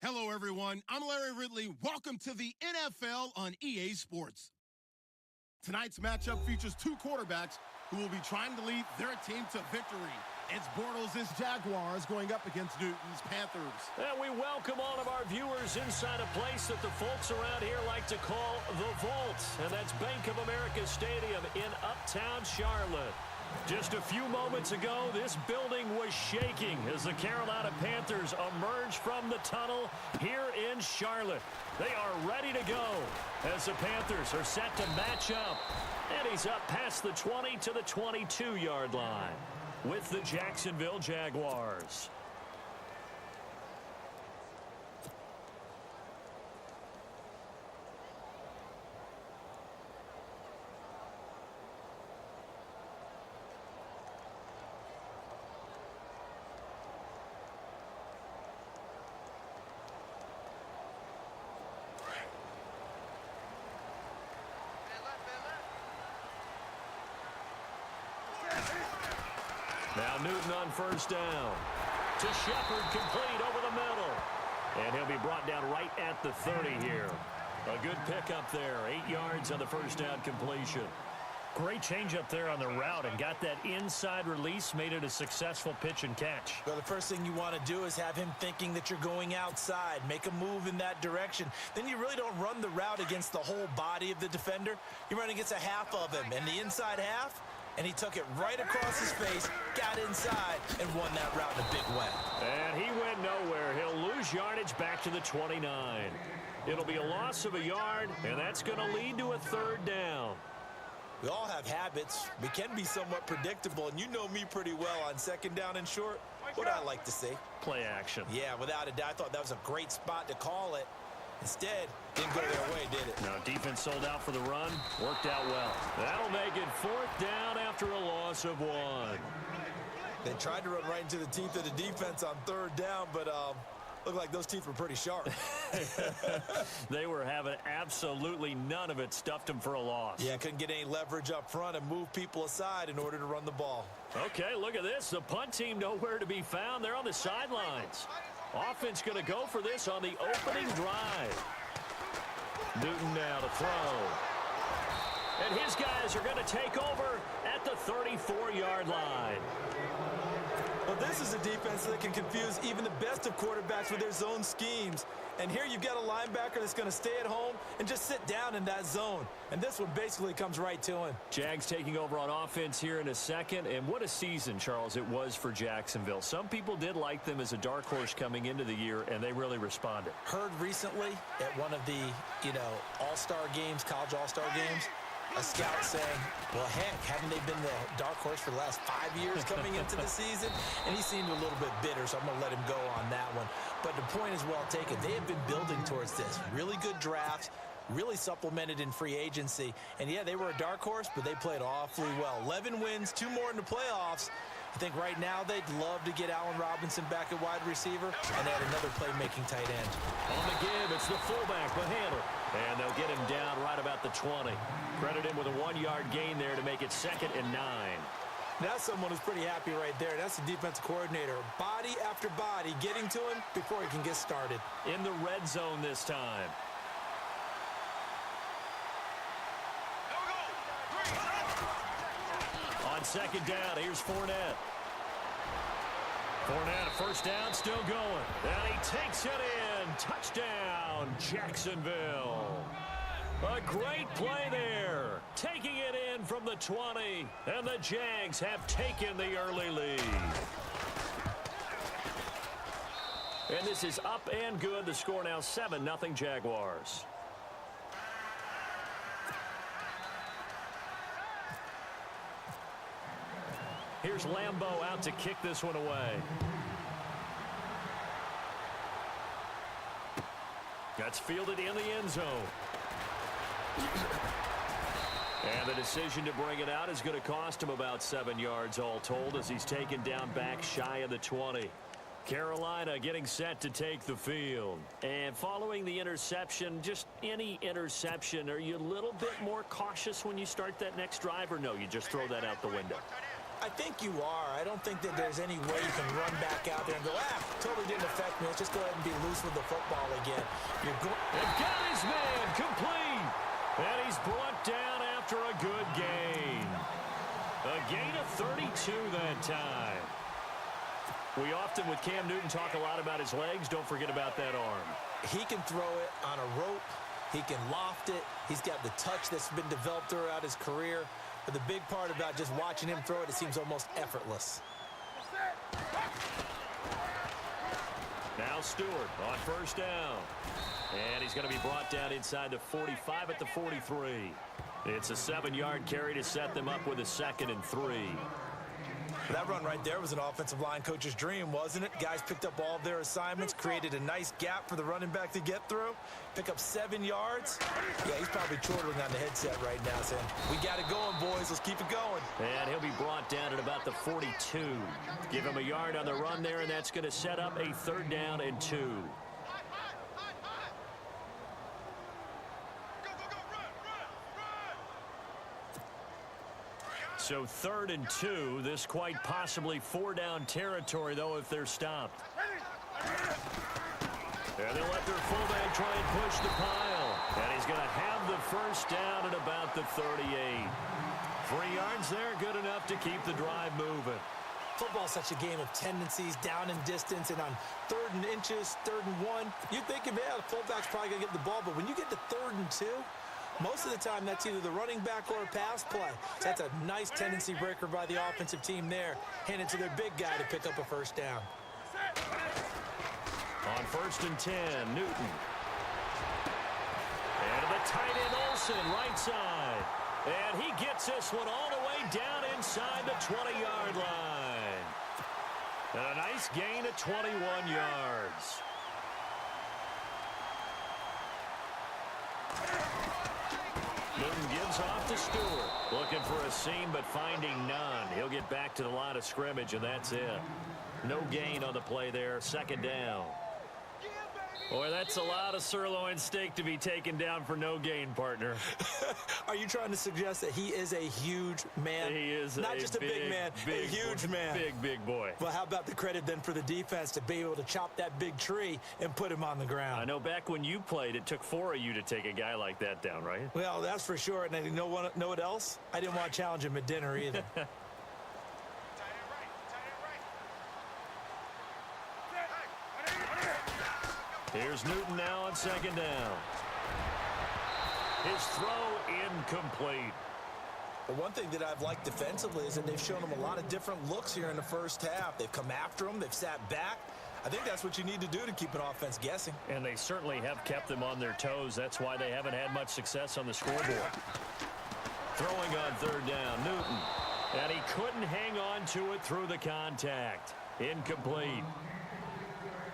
Hello, everyone. I'm Larry Ridley. Welcome to the NFL on EA Sports. Tonight's matchup features two quarterbacks who will be trying to lead their team to victory. It's Bortles' Jaguars going up against Newton's Panthers. And we welcome all of our viewers inside a place that the folks around here like to call the Vault. And that's Bank of America Stadium in Uptown Charlotte. Just a few moments ago, this building was shaking as the Carolina Panthers emerged from the tunnel here in Charlotte. They are ready to go as the Panthers are set to match up. And he's up past the 20 to the 22-yard line with the Jacksonville Jaguars. Now Newton on first down. To Shepard, complete over the middle. And he'll be brought down right at the 30 here. A good pickup there. 8 yards on the first down completion. Great change up there on the route and got that inside release, made it a successful pitch and catch. Well, the first thing you want to do is have him thinking that you're going outside, make a move in that direction. Then you really don't run the route against the whole body of the defender. You run against a half of him, and the inside half, and he took it right across his face, got inside, and won that route in a big way. And he went nowhere. He'll lose yardage back to the 29. It'll be a loss of a yard, and that's going to lead to a third down. We all have habits. We can be somewhat predictable, and you know me pretty well on second down and short. What I like to say? Play action. Yeah, without a doubt. I thought that was a great spot to call it. Instead, didn't go their way, did it? Now, defense sold out for the run. Worked out well. That'll make it fourth down after a loss of 1. They tried to run right into the teeth of the defense on third down, but looked like those teeth were pretty sharp. They were having absolutely none of it. Stuffed them for a loss. Yeah, couldn't get any leverage up front and move people aside in order to run the ball. Okay, look at this. The punt team nowhere to be found. They're on the sidelines. Offense going to go for this on the opening drive. Newton now to throw. And his guys are going to take over at the 34-yard line. Well, this is a defense that can confuse even the best of quarterbacks with their zone schemes. And here you've got a linebacker that's going to stay at home and just sit down in that zone. And this one basically comes right to him. Jags taking over on offense here in a second. And what a season, Charles, it was for Jacksonville. Some people did like them as a dark horse coming into the year, and they really responded. Heard recently at one of the, all-star games, college all-star games, a scout saying, well, heck, haven't they been the dark horse for the last 5 years coming into the season? And he seemed a little bit bitter, so I'm going to let him go on that one. But the point is well taken. They have been building towards this. Really good drafts, really supplemented in free agency. And, yeah, they were a dark horse, but they played awfully well. 11 wins, 2 more in the playoffs. I think right now they'd love to get Allen Robinson back at wide receiver and add another playmaking tight end. On the give, it's the fullback, Mahandle. And they'll get him down right about the 20. Credit him with a 1-yard gain there to make it 2nd and 9. That's someone who's pretty happy right there. That's the defensive coordinator. Body after body getting to him before he can get started. In the red zone this time. On second down, here's Fournette. Fournette, first down, still going. And he takes it in. Touchdown, Jacksonville. A great play there. Taking it in from the 20. And the Jags have taken the early lead. And this is up and good. The score now 7-0 Jaguars. Here's Lambeau out to kick this one away. That's fielded in the end zone. And the decision to bring it out is going to cost him about 7 yards all told as he's taken down back shy of the 20. Carolina getting set to take the field. And following the interception, just any interception, are you a little bit more cautious when you start that next drive, or no, you just throw that out the window? I think you are. I don't think that there's any way you can run back out there and go, totally didn't affect me. Let's just go ahead and be loose with the football again. And got his man complete. And he's brought down after a good gain. A gain of 32 that time. We often, with Cam Newton, talk a lot about his legs. Don't forget about that arm. He can throw it on a rope. He can loft it. He's got the touch that's been developed throughout his career. But the big part about just watching him throw it, it seems almost effortless. Now Stewart on first down. And he's going to be brought down inside the 45 at the 43. It's a 7-yard carry to set them up with a 2nd and 3. That run right there was an offensive line coach's dream, wasn't it? Guys picked up all of their assignments, created a nice gap for the running back to get through, pick up 7 yards. Yeah, he's probably chortling on the headset right now saying, we got it going, boys. Let's keep it going. And he'll be brought down at about the 42. Give him a yard on the run there, and that's going to set up a 3rd down and 2. So 3rd and 2. This quite possibly 4-down territory, though, if they're stopped. And they'll let their fullback try and push the pile. And he's going to have the 1st down at about the 38. 3 yards there, good enough to keep the drive moving. Football's such a game of tendencies, down and distance, and on 3rd and inches, 3rd and 1, you'd think, the fullback's probably going to get the ball. But when you get to 3rd and 2, most of the time, that's either the running back or a pass play. So that's a nice tendency breaker by the offensive team there. Hand it to their big guy to pick up a 1st down. On 1st and 10, Newton. And to the tight end, Olsen, right side. And he gets this one all the way down inside the 20-yard line. And a nice gain of 21 yards. Newton gives off to Stewart. Looking for a seam, but finding none. He'll get back to the line of scrimmage, and that's it. No gain on the play there. 2nd down. Boy, that's a lot of sirloin steak to be taken down for no gain, partner. Are you trying to suggest that he is a huge man? He is not just a big man, a huge man. Big boy. Well, how about the credit then for the defense to be able to chop that big tree and put him on the ground? I know back when you played, it took 4 of you to take a guy like that down, right? Well, that's for sure. And you know what else? I didn't want to challenge him at dinner either. Here's Newton now on 2nd down. His throw incomplete. Well, one thing that I've liked defensively is that they've shown him a lot of different looks here in the 1st half. They've come after him. They've sat back. I think that's what you need to do to keep an offense guessing. And they certainly have kept them on their toes. That's why they haven't had much success on the scoreboard. Throwing on 3rd down, Newton. And he couldn't hang on to it through the contact. Incomplete.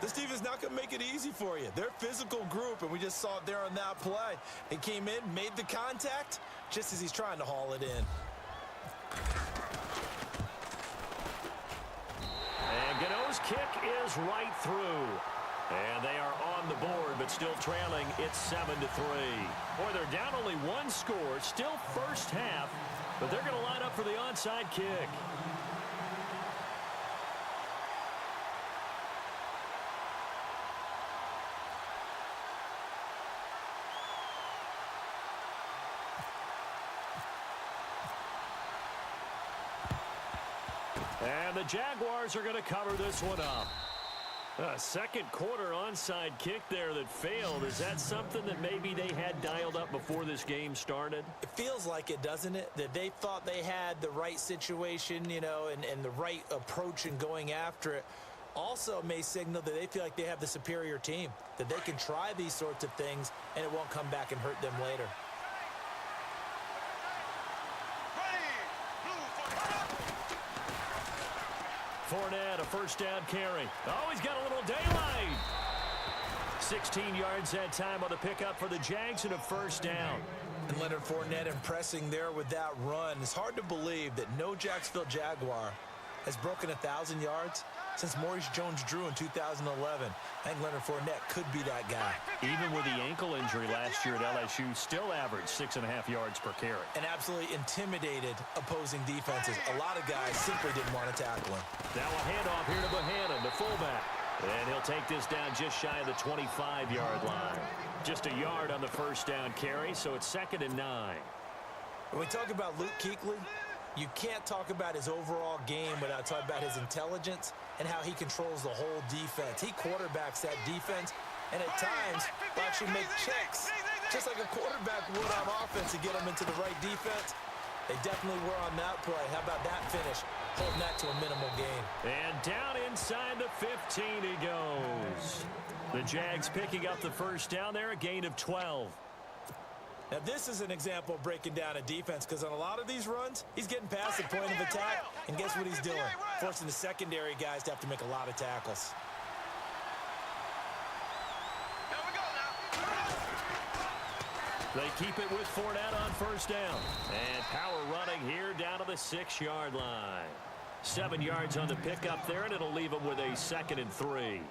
This team is not going to make it easy for you. They're a physical group, and we just saw it there on that play. He came in, made the contact, just as he's trying to haul it in. And Gano's kick is right through. And they are on the board, but still trailing. It's 7-3. Boy, they're down only 1 score. Still 1st half, but they're going to line up for the onside kick. And the Jaguars are going to cover this one up. A 2nd quarter onside kick there that failed. Is that something that maybe they had dialed up before this game started? It feels like it, doesn't it? That they thought they had the right situation, and the right approach in going after it. Also may signal that they feel like they have the superior team, that they can try these sorts of things, and it won't come back and hurt them later. Fournette, a 1st down carry. Oh, he's got a little daylight. 16 yards that time on the pickup for the Jags and a 1st down. And Leonard Fournette impressing there with that run. It's hard to believe that no Jacksonville Jaguar has broken 1,000 yards since Maurice Jones-Drew in 2011. I think Leonard Fournette could be that guy. Even with the ankle injury last last year at LSU still averaged 6.5 yards per carry. And absolutely intimidated opposing defenses. A lot of guys simply didn't want to tackle him. Now a handoff here to Bohannon, the fullback. And he'll take this down just shy of the 25-yard line. Just a yard on the first down carry, so it's 2nd and 9. When we talk about Luke Kuechly, you can't talk about his overall game without talking about his intelligence and how he controls the whole defense. He quarterbacks that defense, and at times will actually make checks, just like a quarterback would on offense to get them into the right defense. They definitely were on that play. How about that finish? Holding that to a minimal gain. And down inside the 15 he goes. The Jags picking up the first down there, a gain of 12. Now, this is an example of breaking down a defense, because on a lot of these runs, he's getting past the point of attack, and guess what he's doing? Forcing the secondary guys to have to make a lot of tackles. They keep it with Fournette on first down. And power running here down to the 6-yard line. 7 yards on the pickup there, and it'll leave them with a 2nd and 3.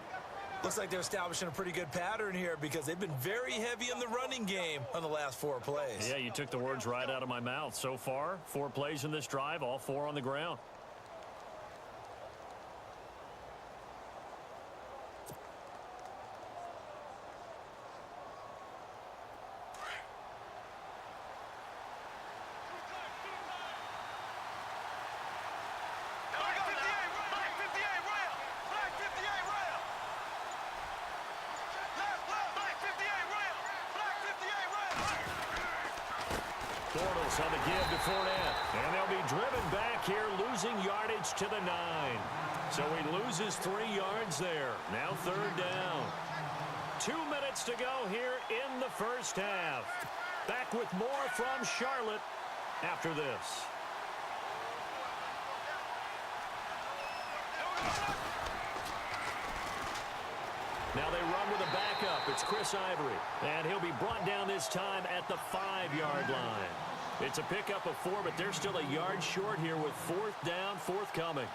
Looks like they're establishing a pretty good pattern here, because they've been very heavy in the running game on the last 4 plays. Yeah, you took the words right out of my mouth. So far, 4 plays in this drive, all 4 on the ground. Bortles on the give to Fournette. And they'll be driven back here, losing yardage to the 9. So he loses 3 yards there. Now 3rd down. 2 minutes to go here in the first half. Back with more from Charlotte after this. Now they run with a backup. It's Chris Ivory. And he'll be brought down this time at the 5-yard line. It's a pickup of 4, but they're still a yard short here with 4th down, forthcoming.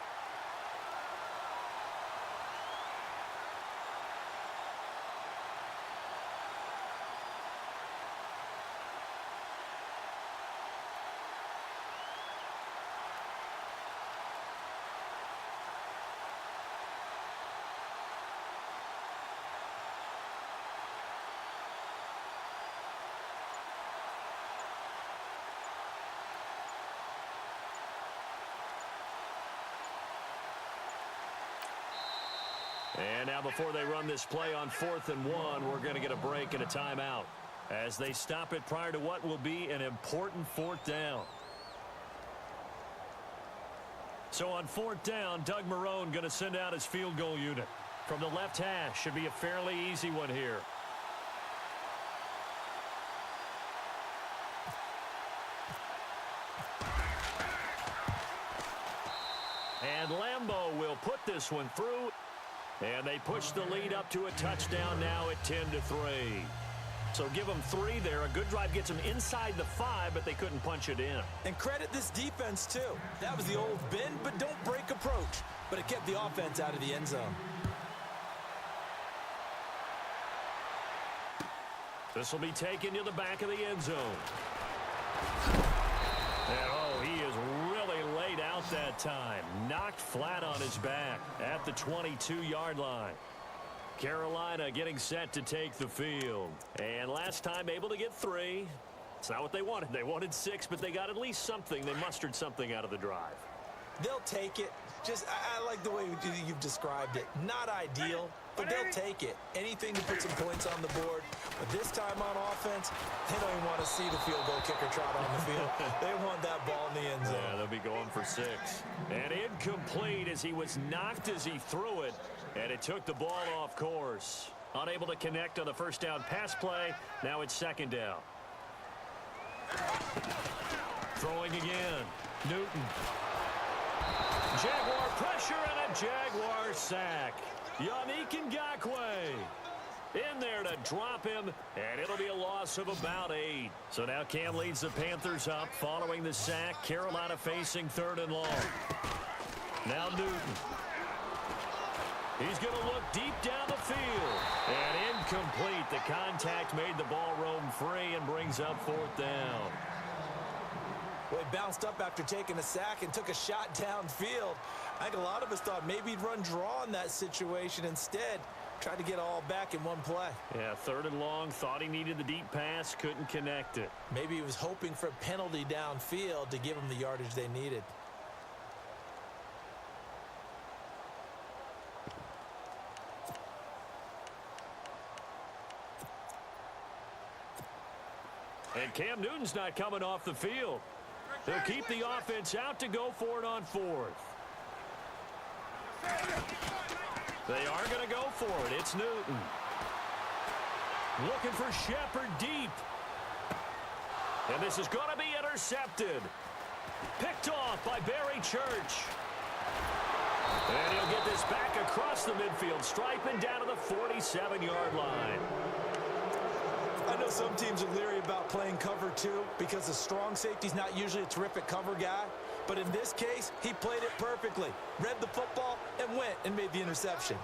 And now before they run this play on 4th and 1, we're going to get a break and a timeout as they stop it prior to what will be an important 4th down. So on 4th down, Doug Marrone going to send out his field goal unit. From the left hash, should be a fairly easy one here. And Lambeau will put this one through. And they push the lead up to a touchdown now at 10-3. So give them 3 there. A good drive gets them inside the 5, but they couldn't punch it in. And credit this defense, too. That was the old bend, but don't break approach. But it kept the offense out of the end zone. This will be taken to the back of the end zone. And, oh, he is really laid out that time. Knocked flat on his back at the 22-yard line. Carolina getting set to take the field. And last time able to get 3. It's not what they wanted. They wanted 6, but they got at least something. They mustered something out of the drive. They'll take it. Just, I like the way you've described it. Not ideal, but they'll take it. Anything to put some points on the board. But this time on offense, they don't even want to see the field goal kicker trot on the field. They want that ball in the end zone. Yeah, they'll be going for 6. And incomplete as he was knocked as he threw it. And it took the ball off course. Unable to connect on the first down pass play. Now it's 2nd down. Throwing again. Newton. Jaguar pressure and a Jaguar sack. Yannick Ngakoue in there to drop him, and it'll be a loss of about 8. So now Cam leads the Panthers up following the sack. Carolina facing 3rd and long. Now Newton. He's going to look deep down the field. And incomplete. The contact made the ball roam free and brings up fourth down. Well, he bounced up after taking a sack and took a shot downfield. I think a lot of us thought maybe he'd run draw in that situation instead. Tried to get all back in one play. Yeah, third and long. Thought he needed the deep pass. Couldn't connect it. Maybe he was hoping for a penalty downfield to give him the yardage they needed. And Cam Newton's not coming off the field. They'll keep the offense out to go for it on fourth. They are going to go for it. It's Newton. Looking for Shepard deep. And this is going to be intercepted. Picked off by Barry Church. And he'll get this back across the midfield stripe and down to the 47-yard line. I know some teams are leery about playing cover two because the strong safety's not usually a terrific cover guy. But in this case, he played it perfectly. Read the football and went and made the interception.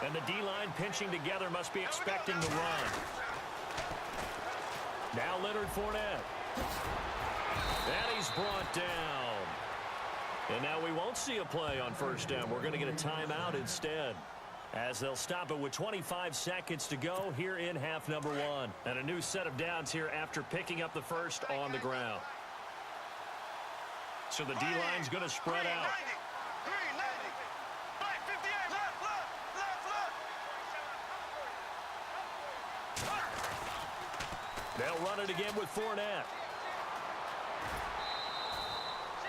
And the D-line pinching together must be expecting the run. Now Leonard Fournette. And he's brought down. And now we won't see a play on first down. We're going to get a timeout instead, as they'll stop it with 25 seconds to go here in half number one. And a new set of downs here after picking up the first on the ground. So the D-line's going to spread out. They'll run it again with Fournette.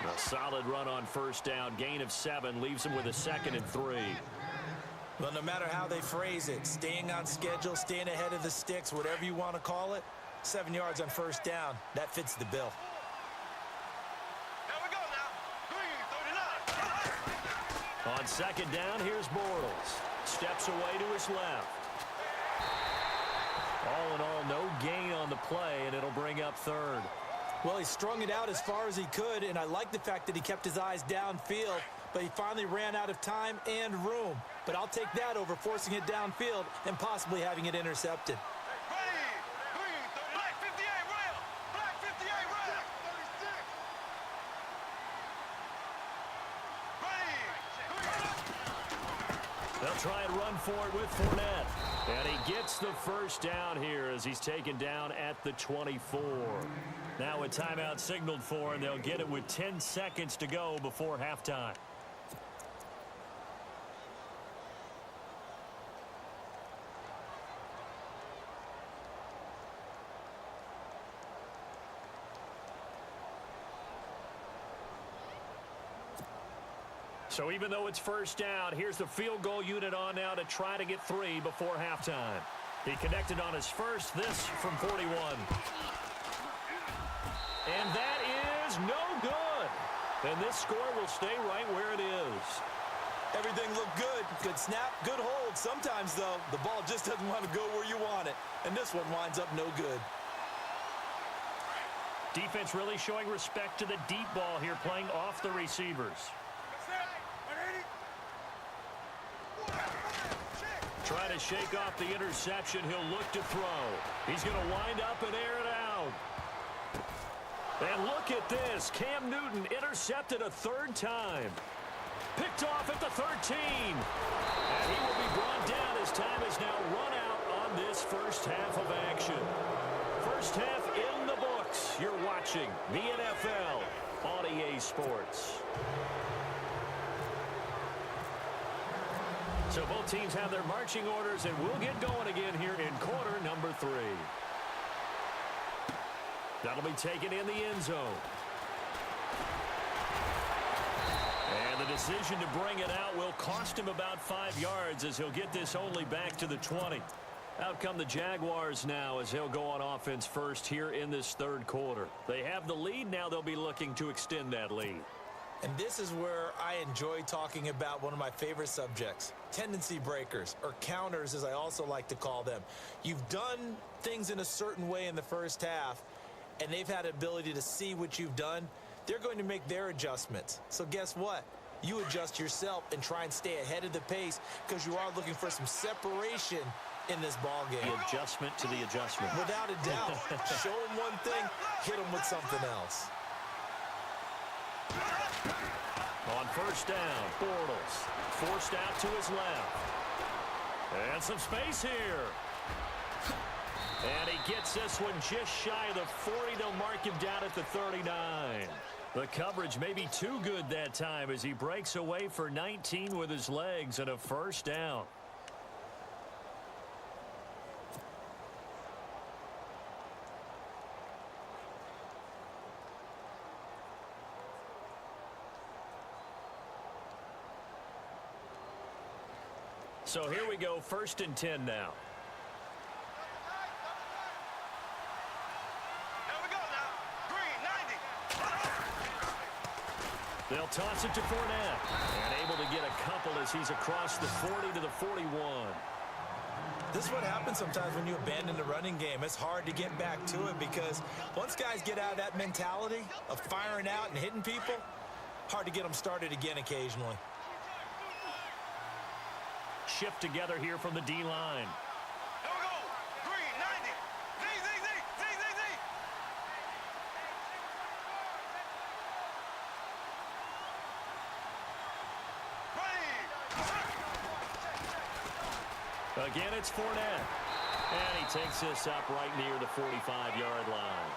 A solid run on first down. Gain of 7 leaves him with a 2nd and 3. Well, no matter how they phrase it, staying on schedule, staying ahead of the sticks, whatever you want to call it, 7 yards on first down, that fits the bill. Here we go now. On second down, here's Bortles. Steps away to his left. All in all, no gain on the play, and it'll bring up third. Well, he strung it out as far as he could, and I like the fact that he kept his eyes downfield, but he finally ran out of time and room. But I'll take that over forcing it downfield and possibly having it intercepted. Black 58 rail. Black 58 rail. 36. They'll try and run for it with Fournette. And he gets the first down here as he's taken down at the 24. Now a timeout signaled for, and they'll get it with 10 seconds to go before halftime. So even though it's first down, here's the field goal unit on now to try to get 3 before halftime. He connected on his first, this from 41. And that is no good. And this score will stay right where it is. Everything looked good. Good snap, good hold. Sometimes, though, the ball just doesn't want to go where you want it. And this one winds up no good. Defense really showing respect to the deep ball here, playing off the receivers. Try to shake off the interception. He'll look to throw. He's going to wind up and air it out. And look at this. Cam Newton intercepted a 3rd time. Picked off at the 13. And he will be brought down as time is now run out on this first half of action. First half in the books. You're watching the NFL on EA Sports. So both teams have their marching orders, and we'll get going again here in quarter number 3. That'll be taken in the end zone. And the decision to bring it out will cost him about 5 yards as he'll get this only back to the 20. Out come the Jaguars now as he'll go on offense first here in this 3rd quarter. They have the lead. Now they'll be looking to extend that lead. And this is where I enjoy talking about one of my favorite subjects, tendency breakers, or counters as I also like to call them. You've done things in a certain way in the first half, and they've had ability to see what you've done. they're going to make their adjustments. So guess what? You adjust yourself and try and stay ahead of the pace because you are looking for some separation in this ball game. The adjustment to the adjustment. Without a doubt. Show them one thing, hit them with something else. On first down, Bortles forced out to his left. And some space here. And he gets this one just shy of the 40. They'll mark him down at the 39. The coverage may be too good that time as he breaks away for 19 with his legs and a first down. So here we go, 1st and 10 now. Here we go now. Green, 90. They'll toss it to Fournette. And able to get a couple as he's across the 40 to the 41. This is what happens sometimes when you abandon the running game. It's hard to get back to it because once guys get out of that mentality of firing out and hitting people, hard to get them started again occasionally. Shift together here from the D-line. Here we go. Green, 90. Z. Ready. Again, it's Fournette. And he takes this up right near the 45-yard line.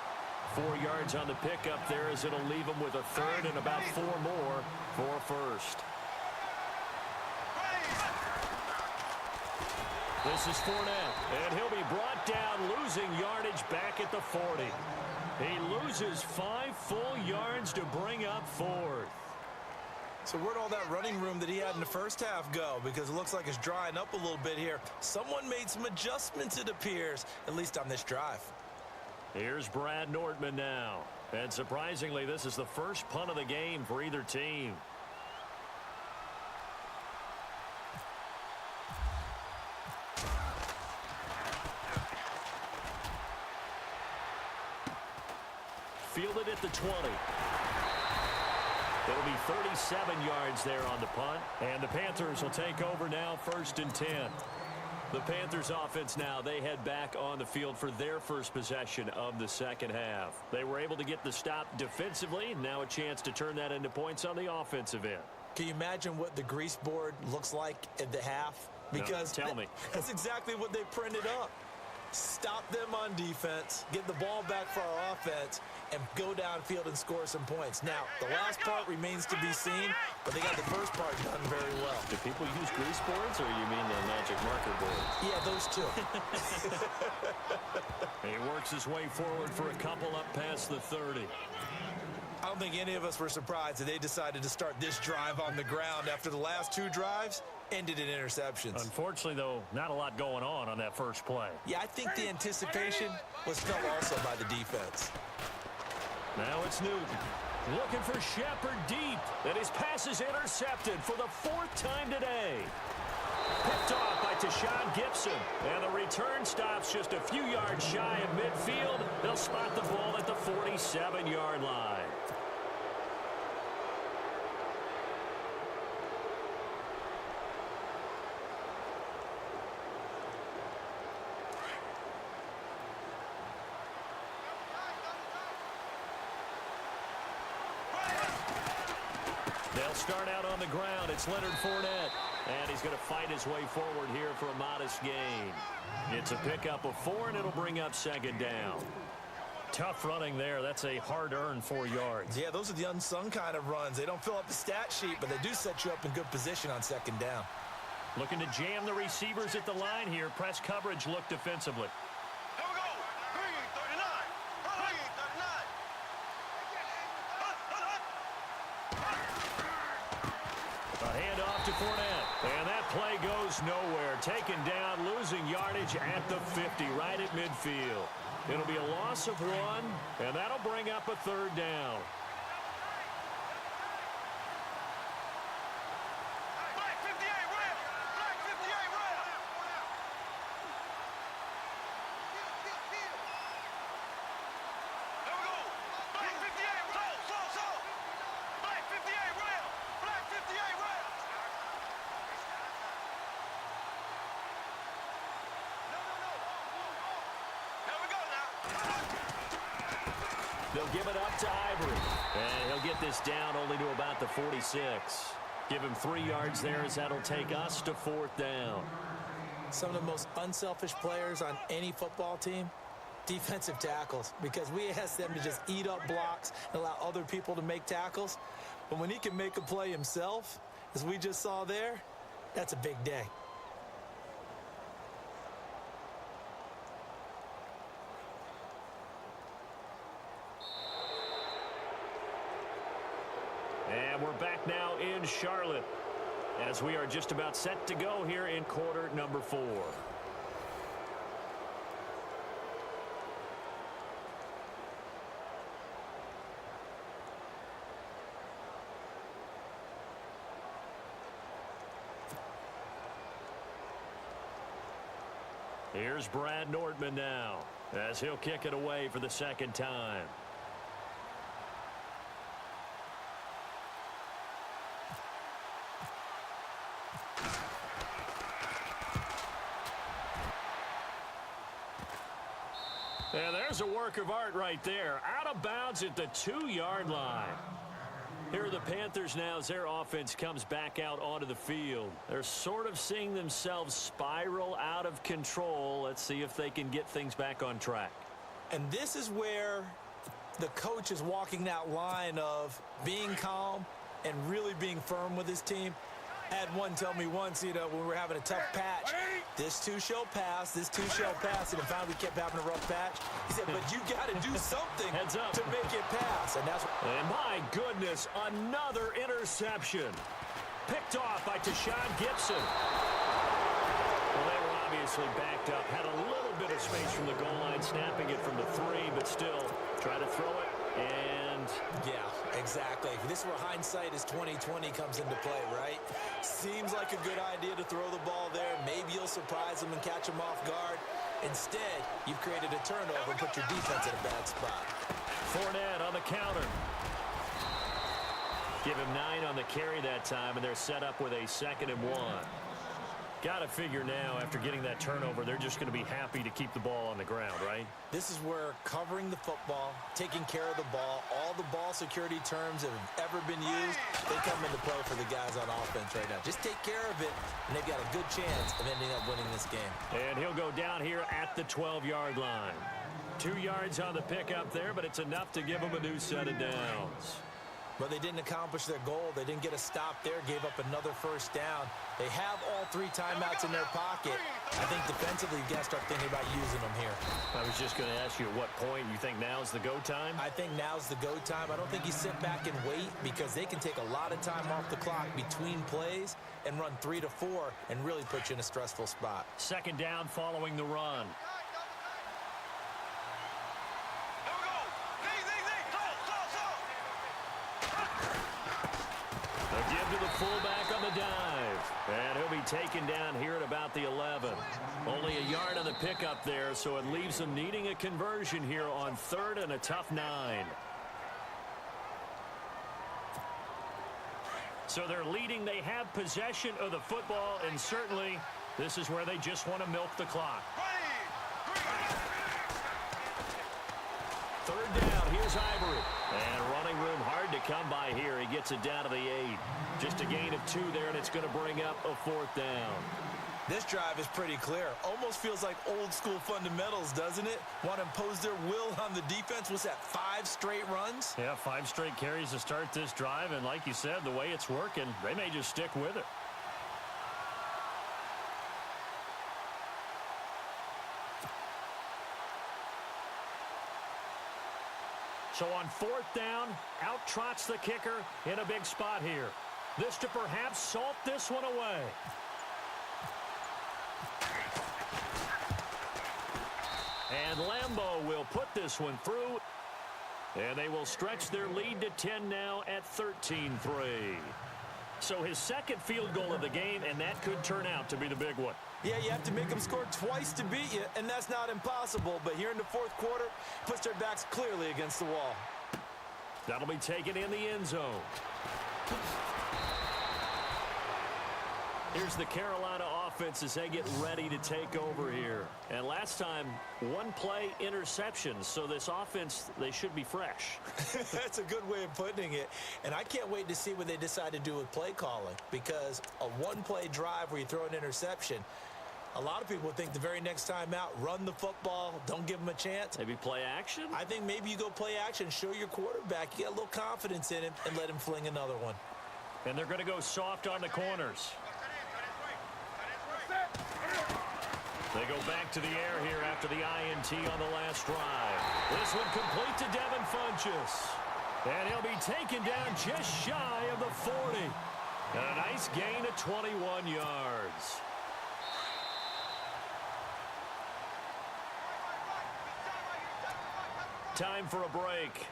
4 yards on the pickup there as it'll leave him with a third and about 4 more for first. This is Fournette, and he'll be brought down, losing yardage back at the 40. He loses 5 full yards to bring up 4th. So where'd all that running room that he had in the first half go? Because it looks like it's drying up a little bit here. Someone made some adjustments, it appears, at least on this drive. Here's Brad Nordman now. And surprisingly, this is the first punt of the game for either team. Fielded at the 20. It'll be 37 yards there on the punt. And the Panthers will take over now, 1st and 10. The Panthers offense now, they head back on the field for their first possession of the second half. They were able to get the stop defensively. Now a chance to turn that into points on the offensive end. Can you imagine what the grease board looks like at the half? Because no, tell me. That's exactly what they printed up. Stop them on defense, get the ball back for our offense, and go downfield and score some points. Now, the last part remains to be seen, but they got the first part done very well. Do people use grease boards, or you mean the magic marker board? Yeah, those two. He works his way forward for a couple up past the 30. I don't think any of us were surprised that they decided to start this drive on the ground after the last 2 drives ended in interceptions. Unfortunately, though, not a lot going on that first play. Yeah, I think the anticipation was felt also by the defense. Now it's Newton. Looking for Shepard deep. And his pass is intercepted for the 4th time today. Picked off by Tashawn Gibson. And the return stops just a few yards shy of midfield. They'll spot the ball at the 47-yard line. They'll start out on the ground. It's Leonard Fournette. And he's going to fight his way forward here for a modest gain. It's a pickup of 4, and it'll bring up 2nd down. Tough running there. That's a hard-earned 4 yards. Yeah, those are the unsung kind of runs. They don't fill up the stat sheet, but they do set you up in good position on 2nd down. Looking to jam the receivers at the line here. Press coverage look defensively. Here we go. Green, 39. Green, 39. A handoff to Fournette. And that play goes nowhere. Taken down, losing yardage at the 50, right at midfield. It'll be a loss of 1, and that'll bring up a 3rd down. Black 58 rail. Black 58 rail. Here we go. Black 58 rail. Slow. They'll give it up to Ivory. And he'll get this down only to about the 46. Give him 3 yards there as that'll take us to 4th down. Some of the most unselfish players on any football team, defensive tackles, because we ask them to just eat up blocks and allow other people to make tackles. But when he can make a play himself, as we just saw there, that's a big day. And we're back now in Charlotte as we are just about set to go here in quarter number 4. Here's Brad Nordman now as he'll kick it away for the 2nd time. And there's a work of art right there. Out of bounds at the 2-yard line. Here are the Panthers now as their offense comes back out onto the field. They're sort of seeing themselves spiral out of control. Let's see if they can get things back on track. And this is where the coach is walking that line of being calm and really being firm with his team. I had one tell me once, when we were having a tough patch, this too shall pass, this too shall pass, and finally we kept having a rough patch. He said, but you got to do something Heads up. to make it pass. And that's And my goodness, another interception. Picked off by Tashawn Gibson. Well, they were obviously backed up. Had a little bit of space from the goal line, snapping it from the 3, but still try to throw it. And yeah, exactly. This is where hindsight is 20/20 comes into play, right? Seems like a good idea to throw the ball there. Maybe you'll surprise them and catch them off guard. Instead, you've created a turnover and put your defense in a bad spot. Fournette on the counter. Give him 9 on the carry that time, and they're set up with a 2nd and 1. Got to figure now, after getting that turnover, they're just going to be happy to keep the ball on the ground, right? This is where covering the football, taking care of the ball, all the ball security terms that have ever been used, they come into play for the guys on offense right now. Just take care of it, and they've got a good chance of ending up winning this game. And he'll go down here at the 12-yard line. 2 yards on the pickup there, but it's enough to give them a new set of downs. But they didn't accomplish their goal. They didn't get a stop there, gave up another 1st down. They have all 3 timeouts in their pocket. I think defensively, you got to start thinking about using them here. I was just going to ask you at what point you think now's the go time? I think now's the go time. I don't think you sit back and wait because they can take a lot of time off the clock between plays and run 3 to 4 and really put you in a stressful spot. 2nd down following the run. Give to the fullback on the dive. And he'll be taken down here at about the 11. Only a yard on the pickup there, so it leaves them needing a conversion here on 3rd and a tough 9. So they're leading. They have possession of the football, and certainly this is where they just want to milk the clock. 3rd down. Here's Ivory. And running room hard to come by here. He gets it down to the 8. Just a gain of 2 there, and it's going to bring up a 4th down. This drive is pretty clear. Almost feels like old school fundamentals, doesn't it? Want to impose their will on the defense. Was that 5 straight runs? Yeah, 5 straight carries to start this drive, and like you said, the way it's working, they may just stick with it. So on 4th down, out trots the kicker in a big spot here. This to perhaps salt this one away. And Lambeau will put this one through. And they will stretch their lead to 10 now at 13-3. So his 2nd field goal of the game, and that could turn out to be the big one. Yeah, you have to make them score twice to beat you, and that's not impossible. But here in the 4th quarter, puts their backs clearly against the wall. That'll be taken in the end zone. Here's the Carolina offense as they get ready to take over here. And last time, one-play interception. So this offense, they should be fresh. That's a good way of putting it. And I can't wait to see what they decide to do with play calling. Because a one-play drive where you throw an interception, a lot of people think the very next time out, run the football, don't give them a chance. Maybe play action? I think maybe you go play action, show your quarterback, you get a little confidence in him, and let him fling another one. And they're going to go soft on the corners. They go back to the air here after the INT on the last drive. This one complete to Devin Funchess. And he'll be taken down just shy of the 40. And a nice gain of 21 yards. Time for a break.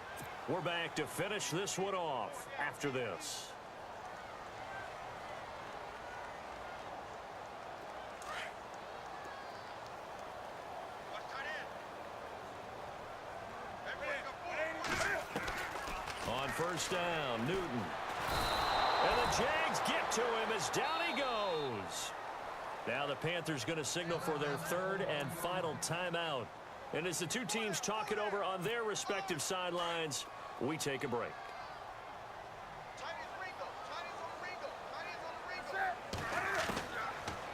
We're back to finish this one off after this. On first down, Newton. And the Jags get to him as down he goes. Now the Panthers going to signal for their third and final timeout. And as the two teams talk it over on their respective sidelines, we take a break.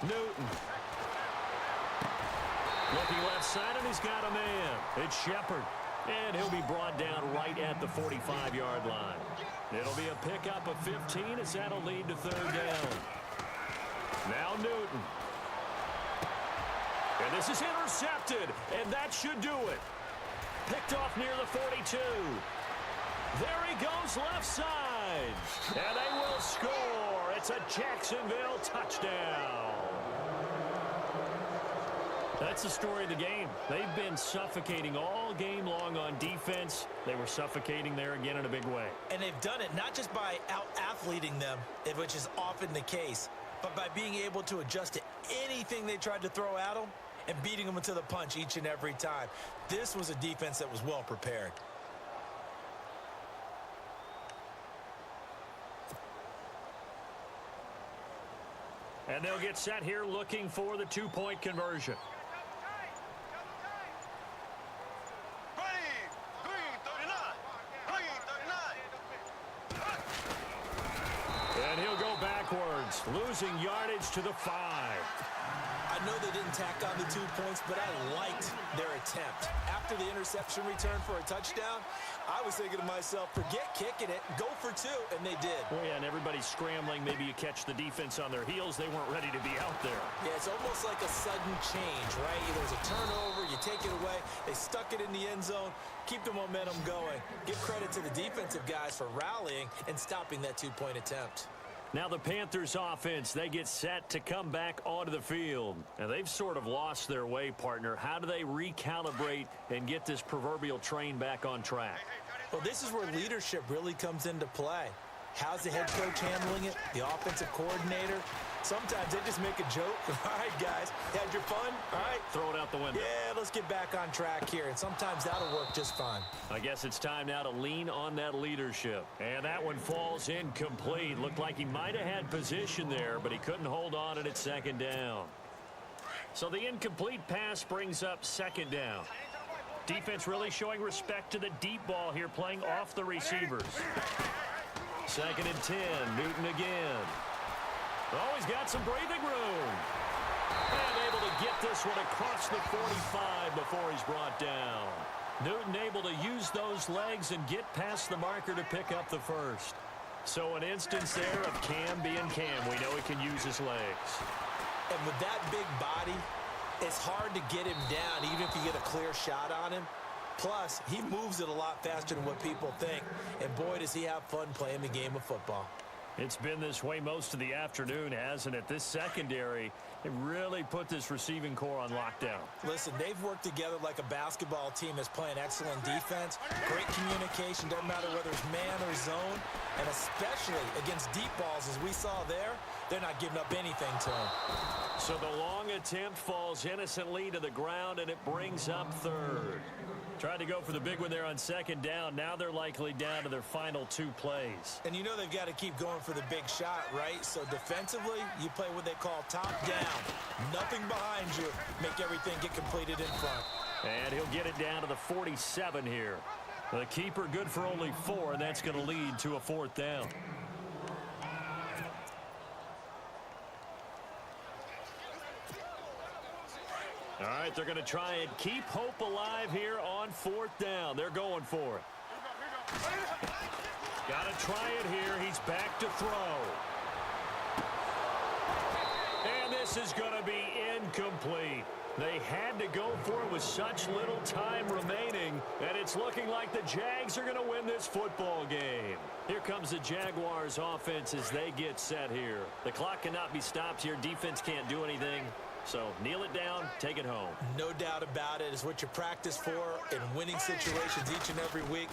Newton. Looking left side, and he's got a man. It's Shepard. And he'll be brought down right at the 45-yard line. It'll be a pickup of 15 as that'll lead to third down. Now Newton. And this is intercepted, and that should do it. Picked off near the 42. There he goes left side. And they will score. It's a Jacksonville touchdown. That's the story of the game. They've been suffocating all game long on defense. They were suffocating there again in a big way. And they've done it not just by out-athleting them, which is often the case, but by being able to adjust to anything they tried to throw at them and beating them into the punch each and every time. This was a defense that was well prepared. And they'll get set here looking for the two-point conversion. And he'll go backwards, losing yardage to the 5. I know they didn't tack on the 2 points, but I liked their attempt. After the interception return for a touchdown, I was thinking to myself, forget kicking it, go for 2, and they did. Oh, yeah, and everybody's scrambling. Maybe you catch the defense on their heels. They weren't ready to be out there. Yeah, it's almost like a sudden change, right? There's a turnover, you take it away, they stuck it in the end zone, keep the momentum going. Give credit to the defensive guys for rallying and stopping that 2-point attempt. Now the Panthers offense, they get set to come back onto the field. And they've sort of lost their way, partner. How do they recalibrate and get this proverbial train back on track? Well, this is where leadership really comes into play. How's the head coach handling it? The offensive coordinator? Sometimes they just make a joke. All right, guys, had your fun? All right. Throw it out the window. Yeah, let's get back on track here. And sometimes that'll work just fine. I guess it's time now to lean on that leadership. And that one falls incomplete. Looked like he might have had position there, but he couldn't hold on at second down. So the incomplete pass brings up second down. Defense really showing respect to the deep ball here, playing off the receivers. 2nd and 10, Newton again. Oh, he's got some breathing room. And able to get this one across the 45 before he's brought down. Newton able to use those legs and get past the marker to pick up the first. So an instance there of Cam being Cam. We know he can use his legs. And with that big body, it's hard to get him down, even if you get a clear shot on him. Plus, he moves it a lot faster than what people think. And boy, does he have fun playing the game of football. It's been this way most of the afternoon, hasn't it? This secondary, it really put this receiving core on lockdown. Listen, they've worked together like a basketball team that's playing excellent defense. Great communication, doesn't matter whether it's man or zone. And especially against deep balls, as we saw there, they're not giving up anything to him. So the long attempt falls innocently to the ground, and it brings up third. Tried to go for the big one there on second down. Now they're likely down to their final 2 plays. And you know they've got to keep going for the big shot, right? So defensively, you play what they call top down. Nothing behind you. Make everything get completed in front. And he'll get it down to the 47 here. The keeper good for only 4, and that's going to lead to a 4th down. All right, they're going to try and keep hope alive here on 4th down. They're going for it. Got to try it here. He's back to throw. And this is going to be incomplete. They had to go for it with such little time remaining, and it's looking like the Jags are going to win this football game. Here comes the Jaguars offense as they get set here. The clock cannot be stopped here. Defense can't do anything. So kneel it down, take it home. No doubt about it. It's what you practice for in winning situations each and every week.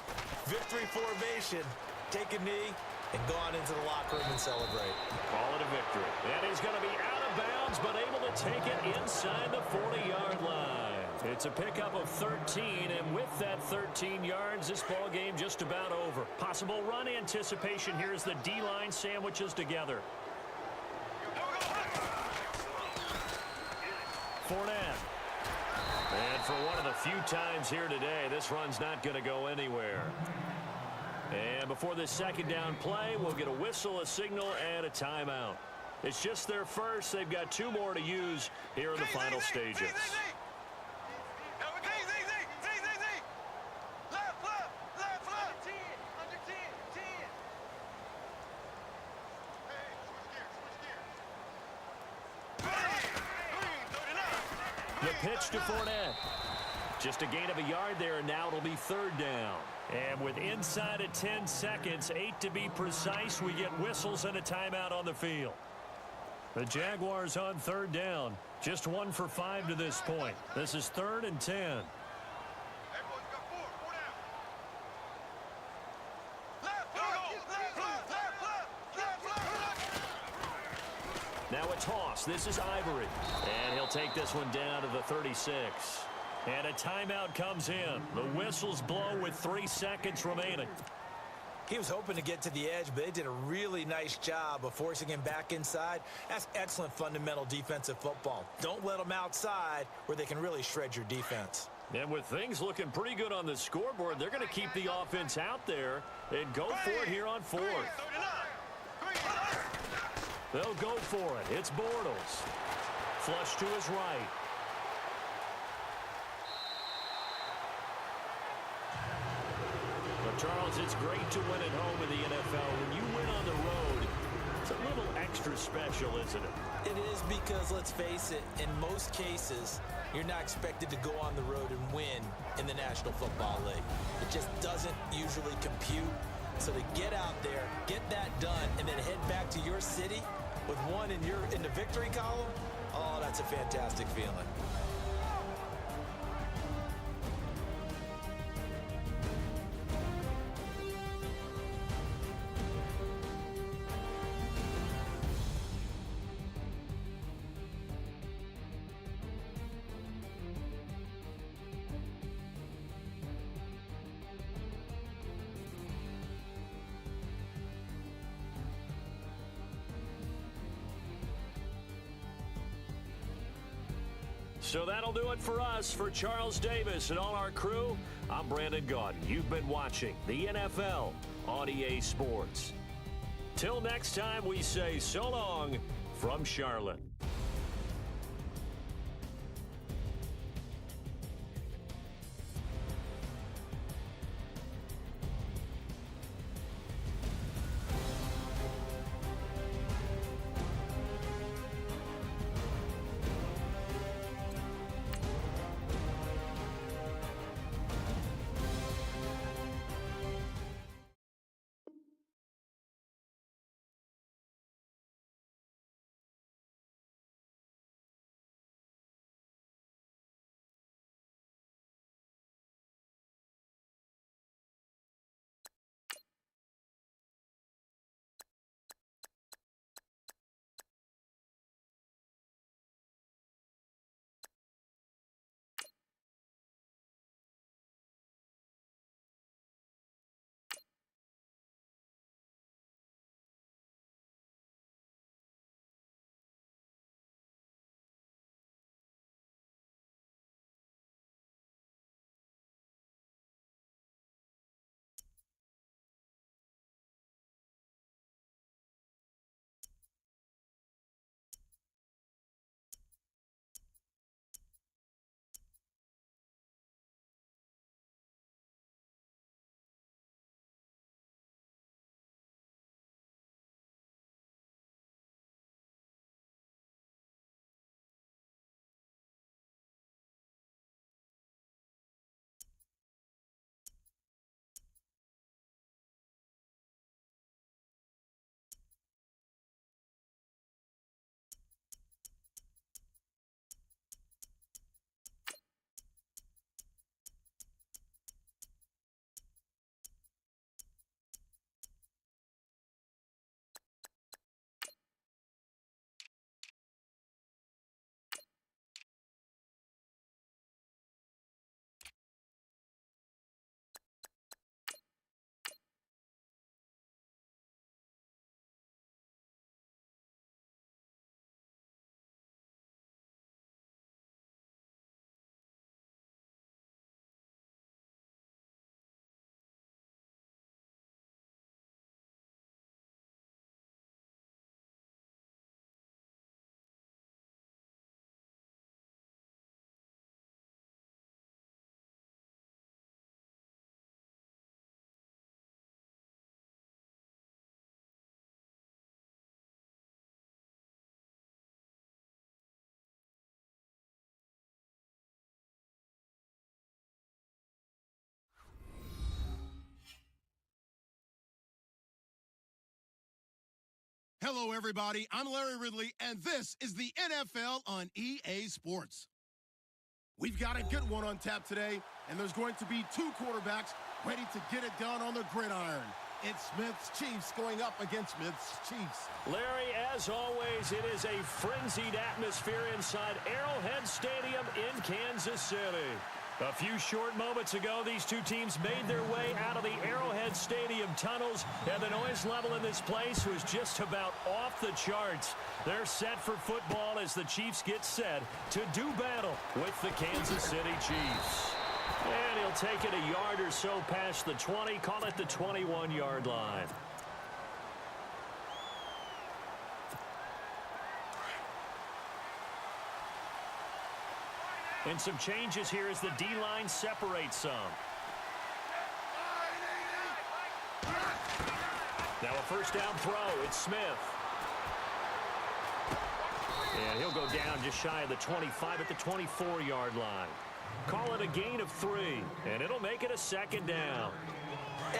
Victory formation. Take a knee and go on into the locker room and celebrate. Call it a victory. And he's going to be out of bounds, but able to take it inside the 40-yard line. It's a pickup of 13, and with that 13 yards, this ball game just about over. Possible run anticipation here as the D-line sandwiches together. Fournette. And for one of the few times here today, this run's not going to go anywhere. And before this second down play, we'll get a whistle, a signal, and a timeout. It's just their first. They've got 2 more to use here in the final stages. The pitch to Fournette. Just a gain of a yard there, and now it'll be 3rd down. And with inside of 10 seconds, 8 to be precise, we get whistles and a timeout on the field. The Jaguars on 3rd down. Just 1 for 5 to this point. This is 3rd and 10. Now a toss. This is Ivory. And he'll take this one down to the 36. And a timeout comes in. The whistles blow with 3 seconds remaining. He was hoping to get to the edge, but they did a really nice job of forcing him back inside. That's excellent fundamental defensive football. Don't let them outside where they can really shred your defense. And with things looking pretty good on the scoreboard, they're going to keep the offense out there and go for it here on 4th. They'll go for it. It's Bortles. Flush to his right. Well, Charles, it's great to win at home in the NFL. When you win on the road, it's a little extra special, isn't it? It is because, let's face it, in most cases, you're not expected to go on the road and win in the National Football League. It just doesn't usually compute. So to get out there, get that done, and then head back to your city with one in the victory column, oh, that's a fantastic feeling. So that'll do it for us. For Charles Davis and all our crew, I'm Brandon Gaudin. You've been watching the NFL on EA Sports. Till next time, we say so long from Charlotte. Hello, everybody. I'm Larry Ridley, and this is the NFL on EA Sports. We've got a good one on tap today, and there's going to be two quarterbacks ready to get it done on the gridiron. It's Smith's Chiefs going up against Smith's Chiefs. Larry, as always, it is a frenzied atmosphere inside Arrowhead Stadium in Kansas City. A few short moments ago, these two teams made their way out of the Arrowhead Stadium tunnels, and the noise level in this place was just about off the charts. They're set for football as the Chiefs get set to do battle with the Kansas City Chiefs. And he'll take it a yard or so past the 20, call it the 21-yard line. And some changes here as the D-line separates some. Now a first down throw. It's Smith. And he'll go down just shy of the 25 at the 24-yard line. Call it a gain of 3, and it'll make it a second down.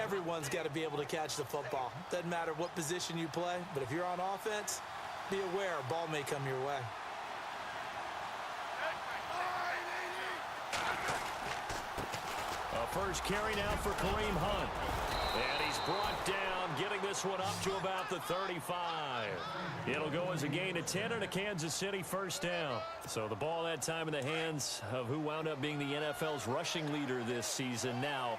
Everyone's got to be able to catch the football. Doesn't matter what position you play, but if you're on offense, be aware a ball may come your way. A first carry now for Kareem Hunt. And he's brought down, getting this one up to about the 35. It'll go as a gain of 10 and a Kansas City first down. So the ball that time in the hands of who wound up being the NFL's rushing leader this season. Now,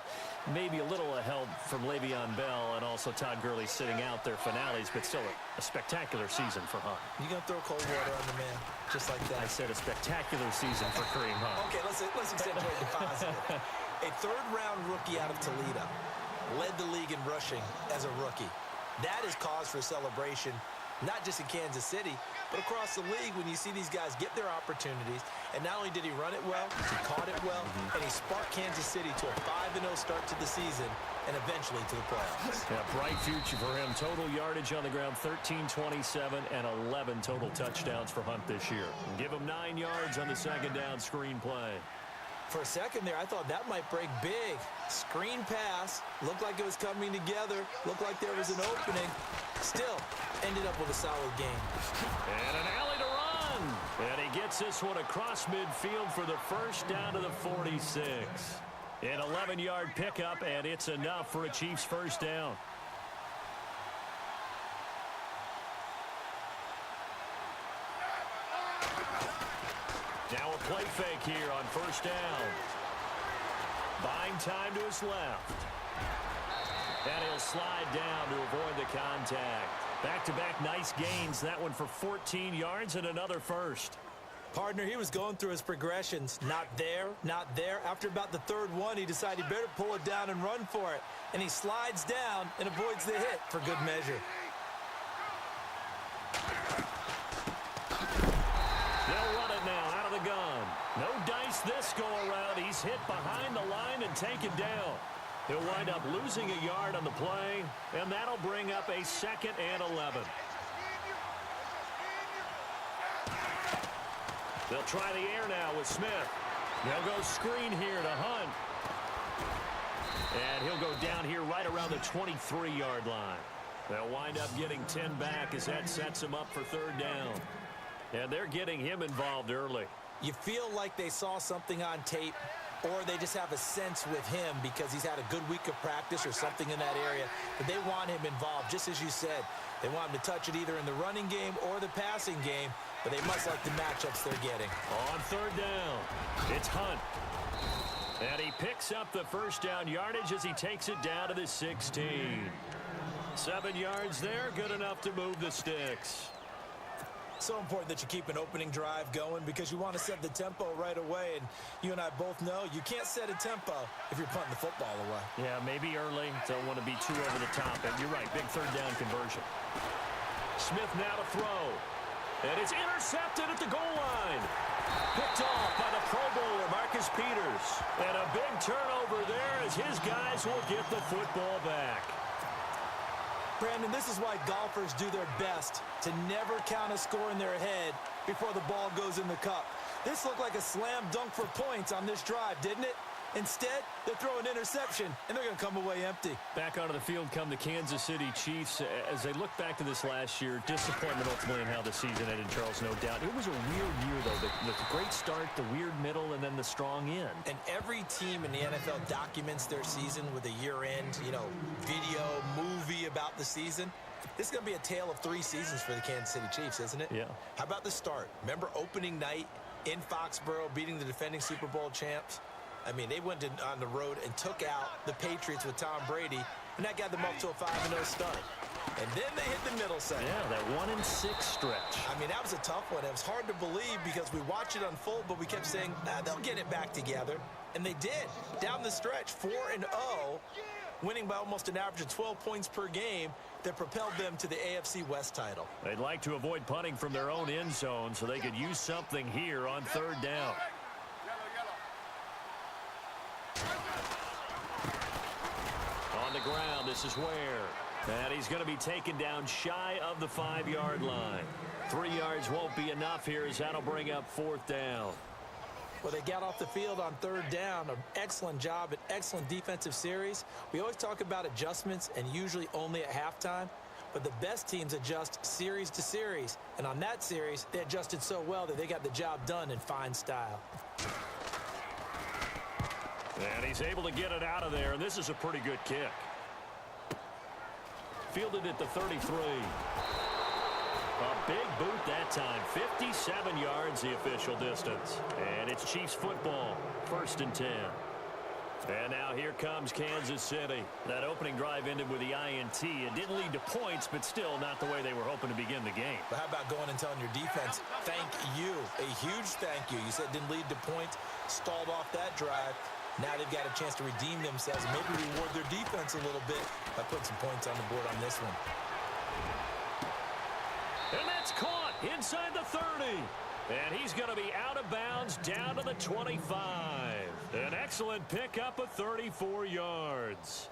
maybe a little help from Le'Veon Bell and also Todd Gurley sitting out their finales, but still a spectacular season for Hunt. You're going to throw cold water on the man, just like that. I said a spectacular season for Kareem Hunt. Okay, let's accentuate the positive. A third-round rookie out of Toledo led the league in rushing as a rookie. That is cause for celebration, not just in Kansas City, but across the league when you see these guys get their opportunities. And not only did he run it well, he caught it well, and he sparked Kansas City to a 5-0 start to the season and eventually to the playoffs. Yeah, bright future for him. Total yardage on the ground, 1327, and 11 total touchdowns for Hunt this year. Give him 9 yards on the second down screen play. For a second there, I thought that might break big. Screen pass. Looked like it was coming together. Looked like there was an opening. Still, ended up with a solid game. And an alley to run. And he gets this one across midfield for the first down to the 46. An 11-yard pickup, and it's enough for a Chiefs first down. Now a play fake here on first down. Buying time to his left. And he'll slide down to avoid the contact. Back-to-back nice gains. That one for 14 yards and another first. Partner, he was going through his progressions. Not there, not there. After about the third one, he decided he better pull it down and run for it. And he slides down and avoids the hit for good measure. Gun. No dice this go around. He's hit behind the line and taken down. He'll wind up losing a yard on the play, and that'll bring up a 2nd and 11. They'll try the air now with Smith. They'll go screen here to Hunt. And he'll go down here right around the 23-yard line. They'll wind up getting 10 back as that sets him up for third down. And they're getting him involved early. You feel like they saw something on tape, or they just have a sense with him because he's had a good week of practice or something in that area. But they want him involved, just as you said. They want him to touch it either in the running game or the passing game, but they must like the matchups they're getting. On third down, it's Hunt. And he picks up the first down yardage as he takes it down to the 16. 7 yards there, good enough to move the sticks. So important that you keep an opening drive going because you want to set the tempo right away. And you and I both know you can't set a tempo if you're punting the football away. Yeah, maybe early. Don't want to be too over the top. And you're right, big third down conversion. Smith now to throw. And it's intercepted at the goal line. Picked off by the Pro Bowler, Marcus Peters. And a big turnover there as his guys will get the football back. Brandon, this is why golfers do their best to never count a score in their head before the ball goes in the cup. This looked like a slam dunk for points on this drive, didn't it? Instead, they'll throw an interception, and they're going to come away empty. Back onto the field come the Kansas City Chiefs. As they look back to this last year, disappointment ultimately in how the season ended, Charles, no doubt. It was a weird year, though. The great start, the weird middle, and then the strong end. And every team in the NFL documents their season with a year-end, video, movie about the season. This is going to be a tale of 3 seasons for the Kansas City Chiefs, isn't it? Yeah. How about the start? Remember opening night in Foxborough, beating the defending Super Bowl champs? I mean, they went on the road and took out the Patriots with Tom Brady, and that got them up to a 5-0 start. And then they hit the middle segment. Yeah, that 1-6 stretch. I mean, that was a tough one. It was hard to believe because we watched it unfold, but we kept saying, they'll get it back together. And they did. Down the stretch, 4-0, winning by almost an average of 12 points per game that propelled them to the AFC West title. They'd like to avoid punting from their own end zone so they could use something here on 3rd down. On the ground, this is Ware. And he's going to be taken down shy of the 5-yard line. 3 yards won't be enough here as that'll bring up 4th down. Well, they got off the field on 3rd down. An excellent job, an excellent defensive series. We always talk about adjustments and usually only at halftime. But the best teams adjust series to series. And on that series, they adjusted so well that they got the job done in fine style. And he's able to get it out of there, and this is a pretty good kick. Fielded at the 33. A big boot that time. 57 yards the official distance. And it's Chiefs football. 1st and 10. And now here comes Kansas City. That opening drive ended with the INT. It didn't lead to points, but still not the way they were hoping to begin the game. But how about going and telling your defense, thank you. A huge thank you. You said it didn't lead to points, stalled off that drive. Now they've got a chance to redeem themselves and maybe reward their defense a little bit by putting some points on the board on this one. And that's caught inside the 30. And he's going to be out of bounds down to the 25. An excellent pickup of 34 yards.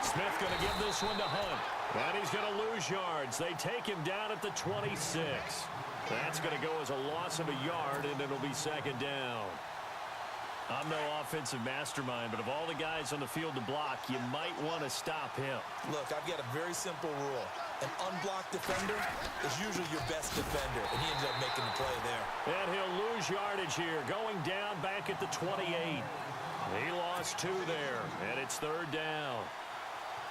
Smith going to give this one to Hunt. And he's going to lose yards. They take him down at the 26. That's going to go as a loss of a yard, and it'll be 2nd down. I'm no offensive mastermind, but of all the guys on the field to block, you might want to stop him. Look, I've got a very simple rule. An unblocked defender is usually your best defender, and he ended up making the play there. And he'll lose yardage here, going down back at the 28. He lost 2 there, and it's 3rd down.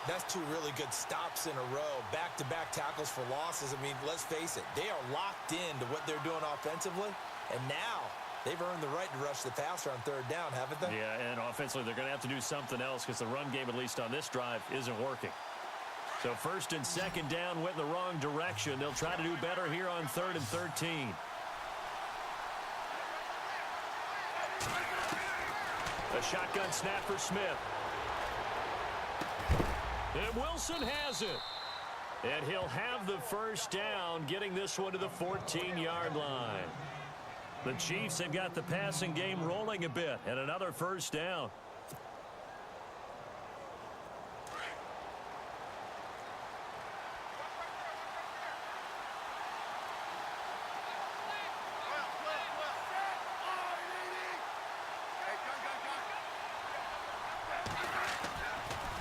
That's 2 really good stops in a row. Back-to-back tackles for losses. I mean, let's face it, they are locked into what they're doing offensively, and now they've earned the right to rush the passer on 3rd down, haven't they? Yeah, and offensively, they're going to have to do something else because the run game, at least on this drive, isn't working. So 1st and 2nd down went in the wrong direction. They'll try to do better here on 3rd and 13. A shotgun snap for Smith. And Wilson has it. And he'll have the 1st down, getting this one to the 14-yard line. The Chiefs have got the passing game rolling a bit, and another 1st down.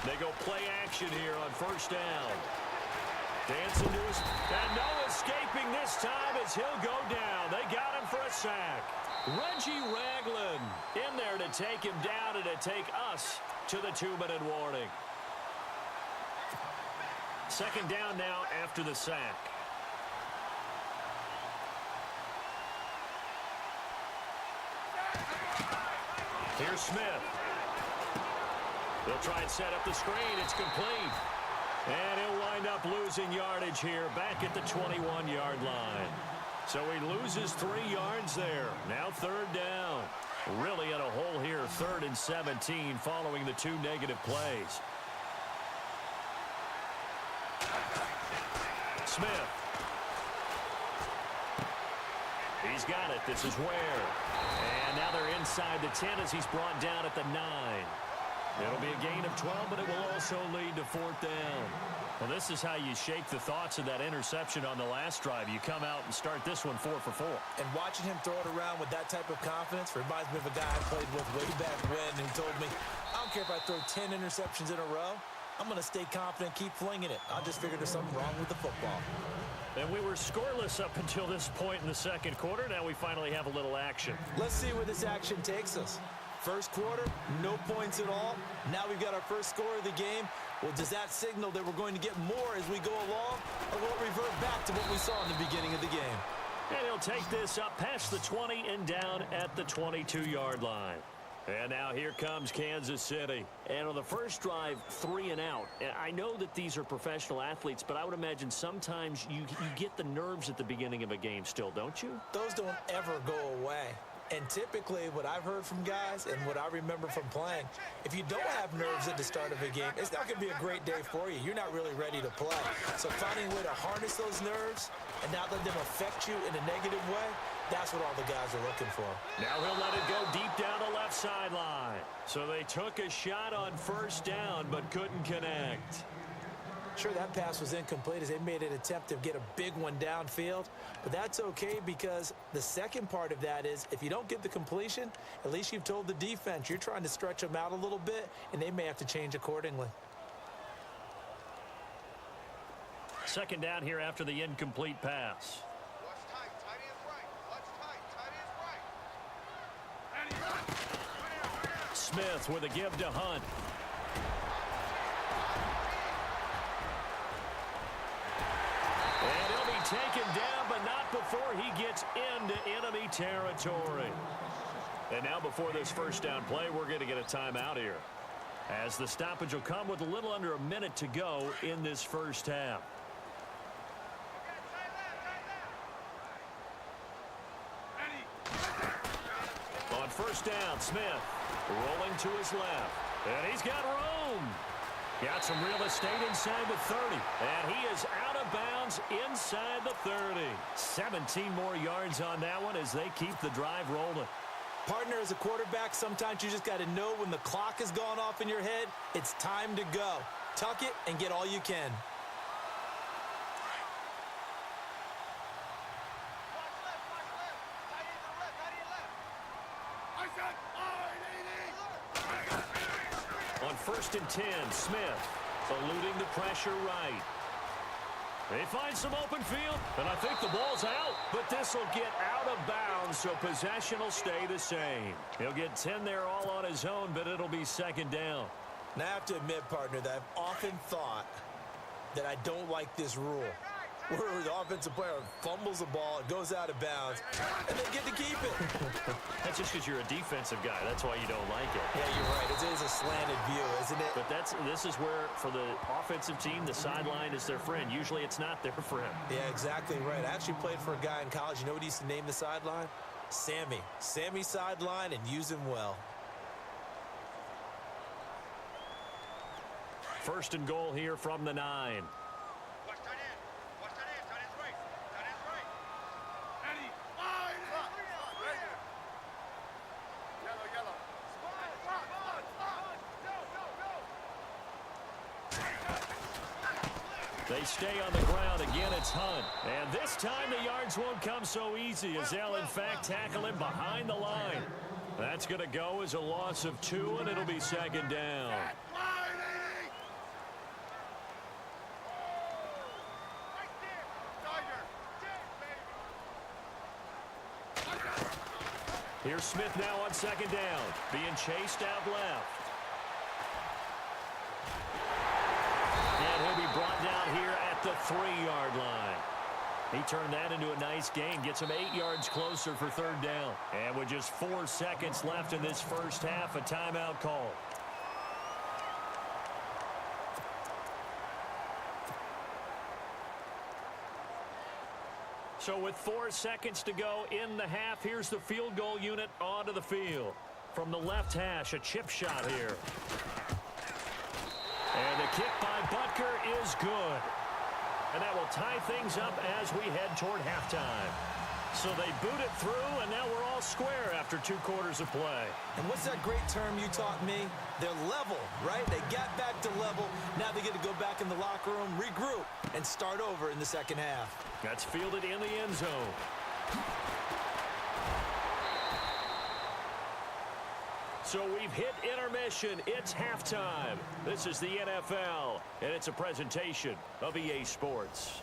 They go play action here on 1st down. Dancing to his, and no escaping this time as he'll go down. They got him for a sack. Reggie Ragland in there to take him down and to take us to the 2-minute warning. 2nd down now after the sack. Here's Smith. They'll try and set up the screen. It's complete. And he'll wind up losing yardage here back at the 21-yard line. So he loses 3 yards there. Now 3rd down. Really in a hole here, 3rd and 17 following the 2 negative plays. Smith. He's got it. This is Ware. And now they're inside the 10 as he's brought down at the 9. It'll be a gain of 12, but it will also lead to 4th down. Well, this is how you shake the thoughts of that interception on the last drive. You come out and start this one 4 for 4. And watching him throw it around with that type of confidence reminds me of a guy I played with way back when who told me, I don't care if I throw 10 interceptions in a row. I'm going to stay confident, keep flinging it. I just figured there's something wrong with the football. And we were scoreless up until this point in the second quarter. Now we finally have a little action. Let's see where this action takes us. First quarter, no points at all. Now we've got our first score of the game. Well, does that signal that we're going to get more as we go along? Or will it revert back to what we saw in the beginning of the game? And he'll take this up past the 20 and down at the 22-yard line. And now here comes Kansas City. And on the first drive, 3 and out. I know that these are professional athletes, but I would imagine sometimes you get the nerves at the beginning of a game still, don't you? Those don't ever go away. And typically, what I've heard from guys and what I remember from playing, if you don't have nerves at the start of a game, it's not going to be a great day for you. You're not really ready to play. So finding a way to harness those nerves and not let them affect you in a negative way, that's what all the guys are looking for. Now he'll let it go deep down the left sideline. So they took a shot on first down but couldn't connect. Sure, that pass was incomplete as they made an attempt to get a big one downfield, but that's okay because the second part of that is if you don't get the completion, at least you've told the defense you're trying to stretch them out a little bit, and they may have to change accordingly. Second down here after the incomplete pass. Watch tight. Tight end's right. Watch tight. Tight end's right. Smith with a give to Hunt. And he'll be taken down, but not before he gets into enemy territory. And now before this first down play, we're going to get a timeout here, as the stoppage will come with a little under a minute to go in this first half. On first down, Smith rolling to his left. And he's got room. Got some real estate inside the 30. And he is out of bounds inside the 30. 17 more yards on that one as they keep the drive rolling. Partner, as a quarterback, sometimes you just got to know when the clock has gone off in your head, it's time to go. Tuck it and get all you can. On first and 10, Smith eluding the pressure right. They find some open field, and I think the ball's out, but this will get out of bounds, so possession will stay the same. He'll get 10 there all on his own, but it'll be second down. Now, I have to admit, partner, that I've often thought that I don't like this rule, where the offensive player fumbles the ball, it goes out of bounds, and they get to keep it. That's just because you're a defensive guy. That's why you don't like it. Yeah, you're right. It is a slanted view, isn't it? But this is where, for the offensive team, the sideline is their friend. Usually it's not their friend. Yeah, exactly right. I actually played for a guy in college. You know what he used to name the sideline? Sammy. Sammy sideline, and use him well. First and goal here from the 9. Watch tight end. Watch tight end. Tight end's right. Tight end's right. Eddie. Yellow, yellow. They stay on the ground. Again, it's Hunt. And this time the yards won't come so easy as they'll, in fact, tackle him behind the line. That's going to go as a loss of 2, and it'll be second down. Here's Smith now on second down, being chased out left. And he'll be brought down here at the 3-yard line. He turned that into a nice gain, gets him 8 yards closer for third down. And with just 4 seconds left in this first half, a timeout call. So with 4 seconds to go in the half, here's the field goal unit onto the field. From the left hash, a chip shot here. And the kick by Butker is good. And that will tie things up as we head toward halftime. So they boot it through, and now we're all square after 2 quarters of play. And what's that great term you taught me? They're level, right? They got back to level. Now they get to go back in the locker room, regroup, and start over in the second half. That's fielded in the end zone. So we've hit intermission. It's halftime. This is the NFL, and it's a presentation of EA Sports.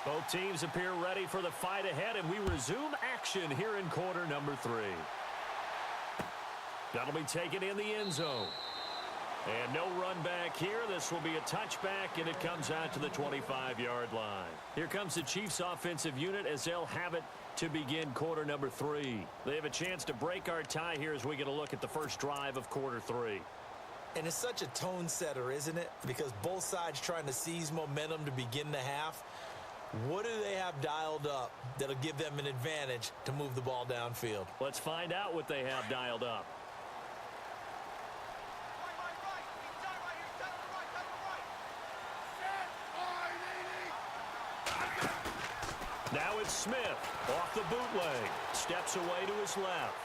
Both teams appear ready for the fight ahead, and we resume action here in quarter number 3. That'll be taken in the end zone. And no run back here. This will be a touchback, and it comes out to the 25-yard line. Here comes the Chiefs offensive unit as they'll have it to begin quarter number 3. They have a chance to break our tie here as we get a look at the first drive of quarter 3. And it's such a tone setter, isn't it? Because both sides trying to seize momentum to begin the half. What do they have dialed up that'll give them an advantage to move the ball downfield? Let's find out what they have dialed up. Now it's Smith off the bootleg. Steps away to his left.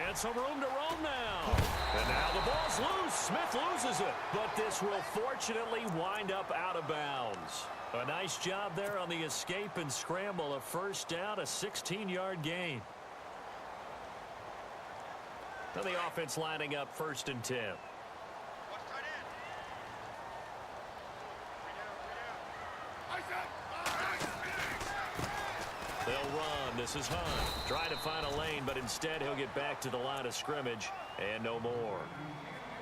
And some room to roam now. And now the ball's loose. Smith loses it. But this will fortunately wind up out of bounds. A nice job there on the escape and scramble. A first down, a 16-yard gain. And the offense lining up 1st and 10. They'll run. This is Hunt. Trying to find a lane, but instead he'll get back to the line of scrimmage. And no more.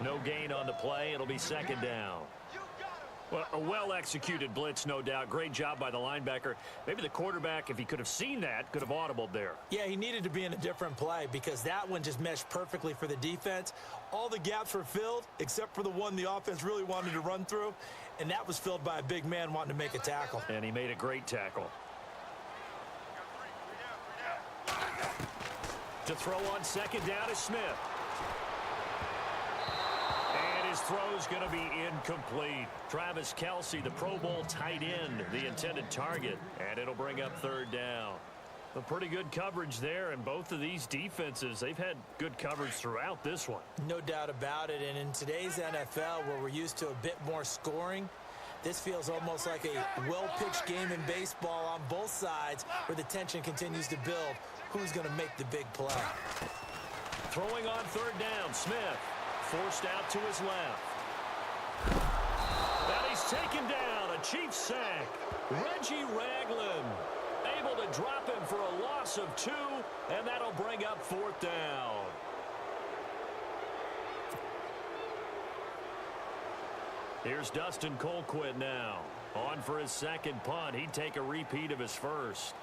No gain on the play. It'll be 2nd down. Well, a well-executed blitz, no doubt. Great job by the linebacker. Maybe the quarterback, if he could have seen that, could have audibled there. Yeah, he needed to be in a different play because that one just meshed perfectly for the defense. All the gaps were filled except for the one the offense really wanted to run through, and that was filled by a big man wanting to make a tackle. And he made a great tackle. To throw on 2nd down is Smith. His throw is going to be incomplete. Travis Kelce, the Pro Bowl tight end, the intended target, and it'll bring up 3rd down. A pretty good coverage there, and both of these defenses, they've had good coverage throughout this one. No doubt about it, and in today's NFL, where we're used to a bit more scoring, this feels almost like a well-pitched game in baseball on both sides where the tension continues to build. Who's going to make the big play? Throwing on 3rd down, Smith. Forced out to his left. And he's taken down. A Chiefs sack. Reggie Ragland able to drop him for a loss of 2, and that'll bring up 4th down. Here's Dustin Colquitt now. On for his 2nd punt. He'd take a repeat of his first.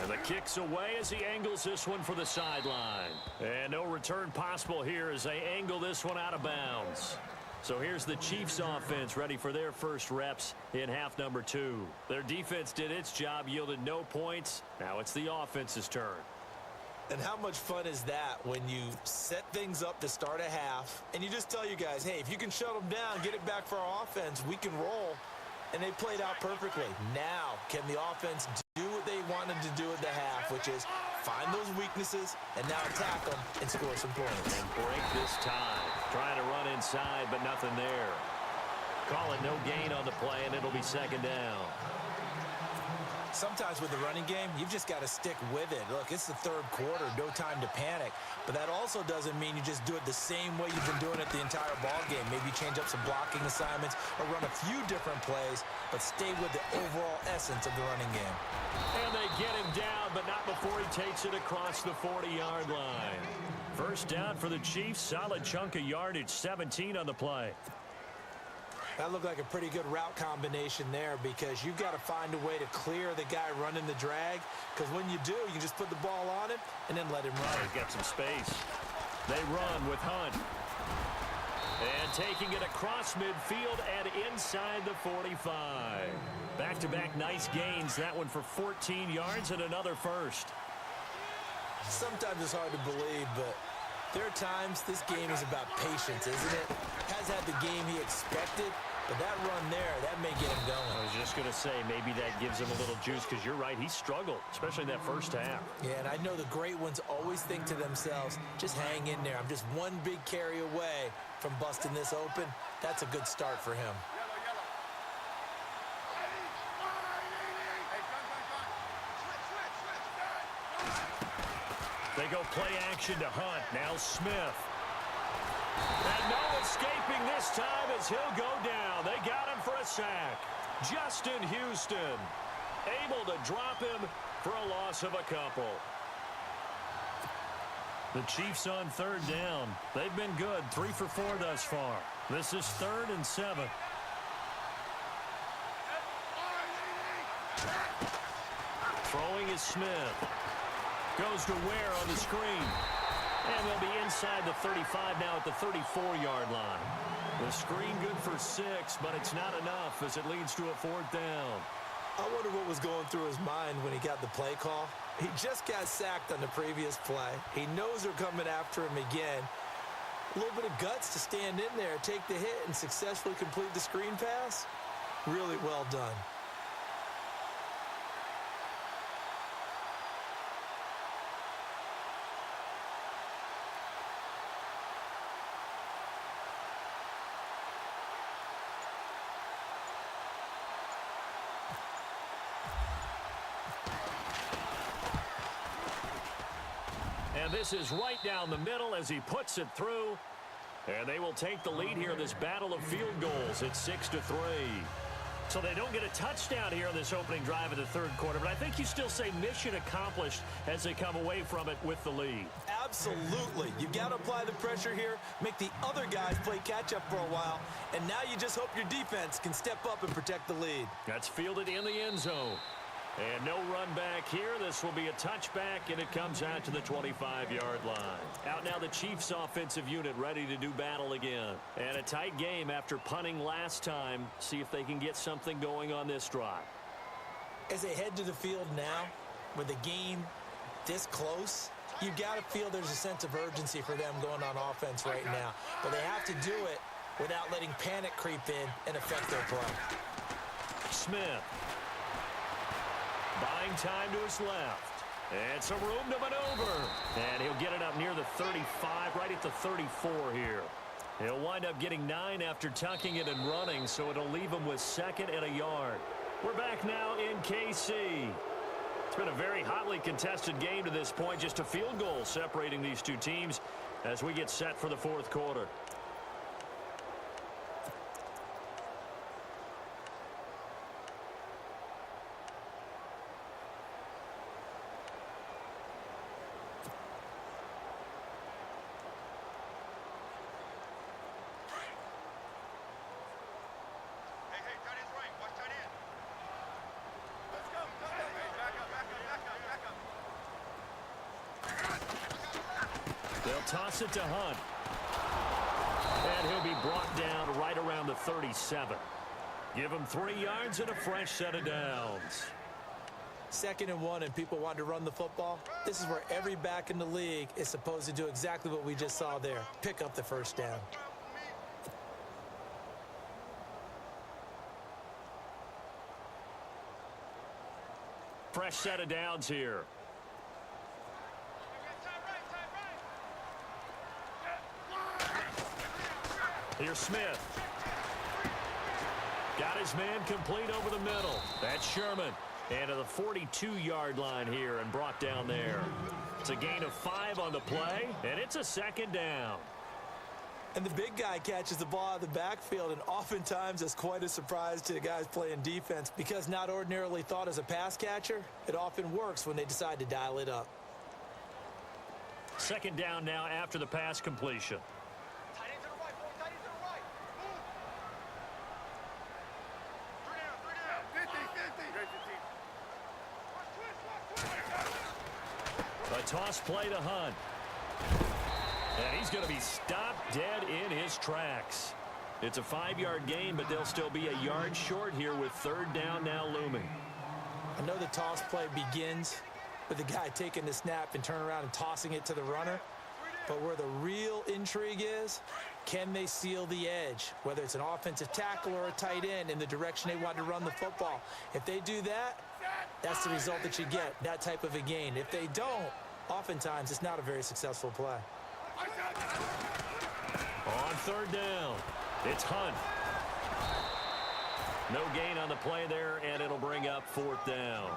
And the kick's away as he angles this one for the sideline. And no return possible here as they angle this one out of bounds. So here's the Chiefs offense ready for their first reps in half number 2. Their defense did its job, yielded no points. Now it's the offense's turn. And how much fun is that when you set things up to start a half and you just tell you guys, hey, if you can shut them down, get it back for our offense, we can roll. And they played out perfectly. Now, can the offense do what they wanted to do at the half, which is find those weaknesses and now attack them and score some points. And break this tie. Trying to run inside, but nothing there. Call it no gain on the play, and it'll be 2nd down. Sometimes with the running game, you've just got to stick with it. Look, it's the third quarter, no time to panic. But that also doesn't mean you just do it the same way you've been doing it the entire ball game. Maybe change up some blocking assignments or run a few different plays, but stay with the overall essence of the running game. And they get him down, but not before he takes it across the 40-yard line. First down for the Chiefs. Solid chunk of yardage, 17 on the play. That looked like a pretty good route combination there because you've got to find a way to clear the guy running the drag, because when you do, you just put the ball on him and then let him run. He's got some space. They run with Hunt. And taking it across midfield and inside the 45. Back-to-back nice gains. That one for 14 yards and another first. Sometimes it's hard to believe, but there are times this game is about patience, isn't it? Has had the game he expected, but that run there, that may get him going. I was just going to say, maybe that gives him a little juice, because you're right, he struggled, especially in that first half. Yeah, and I know the great ones always think to themselves, just hang in there. I'm just one big carry away from busting this open. That's a good start for him. They go play action to Hunt. Now Smith. And no escaping this time as he'll go down. They got him for a sack. Justin Houston able to drop him for a loss of a couple. The Chiefs on third down. They've been good. 3 for 4 thus far. This is 3rd and 7. Throwing is Smith. Goes to Ware on the screen. And they'll be inside the 35 now at the 34-yard line. The screen good for 6, but it's not enough as it leads to a 4th down. I wonder what was going through his mind when he got the play call. He just got sacked on the previous play. He knows they're coming after him again. A little bit of guts to stand in there, take the hit, and successfully complete the screen pass. Really well done. And this is right down the middle as he puts it through. And they will take the lead here in this battle of field goals at 6-3. So they don't get a touchdown here in this opening drive of the third quarter. But I think you still say mission accomplished as they come away from it with the lead. Absolutely. You got to apply the pressure here, make the other guys play catch-up for a while, and now you just hope your defense can step up and protect the lead. That's fielded in the end zone. And no run back here. This will be a touchback, and it comes out to the 25-yard line. Out now the Chiefs offensive unit ready to do battle again. And a tight game after punting last time. See if they can get something going on this drive. As they head to the field now, with the game this close, you've got to feel there's a sense of urgency for them going on offense right now. But they have to do it without letting panic creep in and affect their play. Smith. Buying time to his left. And some room to maneuver. And he'll get it up near the 35, right at the 34 here. He'll wind up getting 9 after tucking it and running, so it'll leave him with 2nd and a yard. We're back now in KC. It's been a very hotly contested game to this point. Just a field goal separating these two teams as we get set for the fourth quarter. Toss it to Hunt. And he'll be brought down right around the 37. Give him 3 yards and a fresh set of downs. 2nd and 1 and people want to run the football. This is where every back in the league is supposed to do exactly what we just saw there. Pick up the first down. Fresh set of downs here. Here's Smith. Got his man complete over the middle. That's Sherman. And to the 42-yard line here and brought down there. It's a gain of 5 on the play, and it's a second down. And the big guy catches the ball out of the backfield, and oftentimes it's quite a surprise to the guys playing defense because not ordinarily thought as a pass catcher, it often works when they decide to dial it up. Second down now after the pass completion. Tight end to the right, boy. Tight end to the right. Move. 3 down, 3 down. 50, 50. A toss play to Hunt. And he's going to be stopped dead in his tracks. It's a 5-yard gain, but they'll still be a yard short here with third down now looming. I know the toss play begins with the guy taking the snap and turn around and tossing it to the runner. But where the real intrigue is, can they seal the edge? Whether it's an offensive tackle or a tight end in the direction they want to run the football. If they do that, that's the result that you get, that type of a gain. If they don't, oftentimes it's not a very successful play. On third down, it's Hunt. No gain on the play there, and it'll bring up fourth down.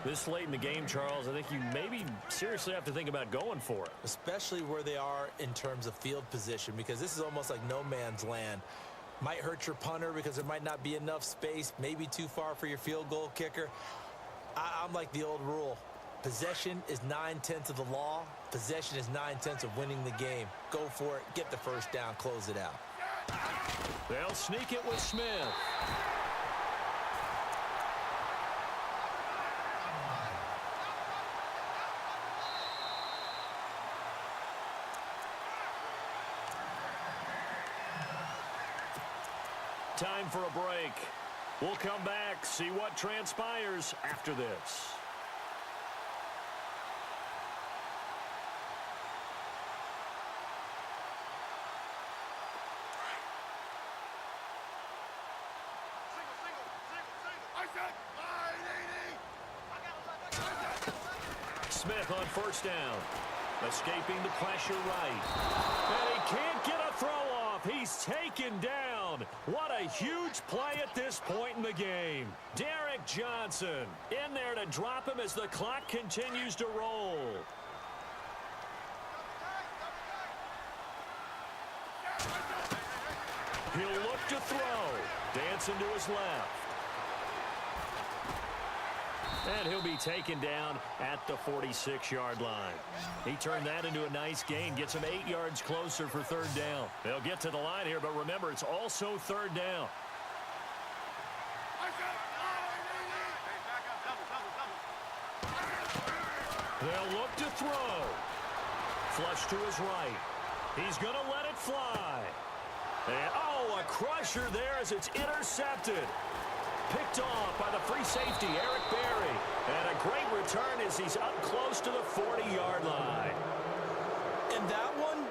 This late in the game, Charles, I think you maybe seriously have to think about going for it. Especially where they are in terms of field position, because this is almost like no man's land. Might hurt your punter because there might not be enough space, maybe too far for your field goal kicker. I'm like the old rule. Possession is 9/10 of the law. Possession is 9/10 of winning the game. Go for it, get the first down, close it out. They'll sneak it with Smith. Time for a break. We'll come back, see what transpires after this. Smith on first down. Escaping the pressure right. And he can't get a throw off. He's taken down. What a huge play at this point in the game. Derek Johnson in there to drop him as the clock continues to roll. He'll look to throw. Dancing to his left. And he'll be taken down at the 46-yard line. He turned that into a nice gain, gets him 8 yards closer for third down. They'll get to the line here, but remember, it's also third down. They'll look to throw. Flush to his right. He's going to let it fly. And, oh, a crusher there as it's intercepted. Picked off by the free safety, Eric Berry. And a great return as he's up close to the 40-yard line. And that one,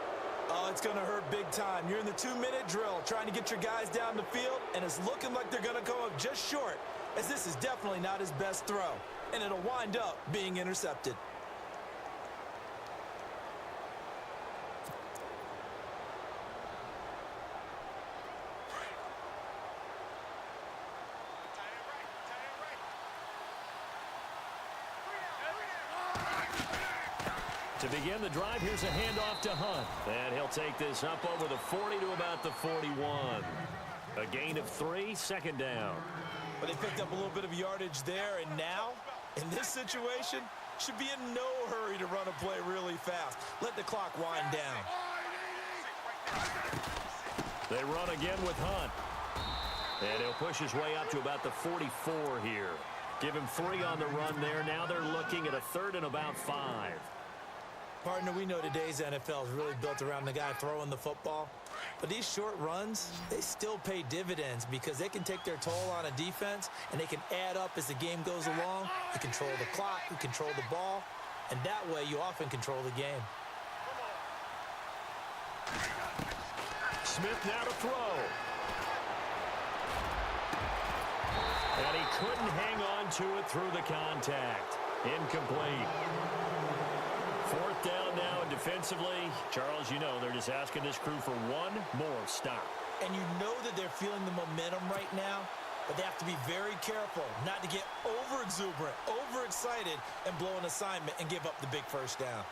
oh, it's going to hurt big time. You're in the 2-minute drill trying to get your guys down the field, and it's looking like they're going to come up just short, as this is definitely not his best throw. And it'll wind up being intercepted. To begin the drive, here's a handoff to Hunt. And he'll take this up over the 40 to about the 41. A gain of 3, second down. But they picked up a little bit of yardage there, and now, in this situation, should be in no hurry to run a play really fast. Let the clock wind down. They run again with Hunt. And he'll push his way up to about the 44 here. Give him 3 on the run there. Now they're looking at a third and about 5. Partner, we know today's NFL is really built around the guy throwing the football. But these short runs, they still pay dividends because they can take their toll on a defense, and they can add up as the game goes along. You control the clock, you control the ball, and that way you often control the game. Smith now to throw. And he couldn't hang on to it through the contact. Incomplete. Fourth down now, and defensively, Charles, you know, they're just asking this crew for one more stop. And you know that they're feeling the momentum right now but they have to be very careful not to get over-exuberant, overexcited, and blow an assignment and give up the big first down.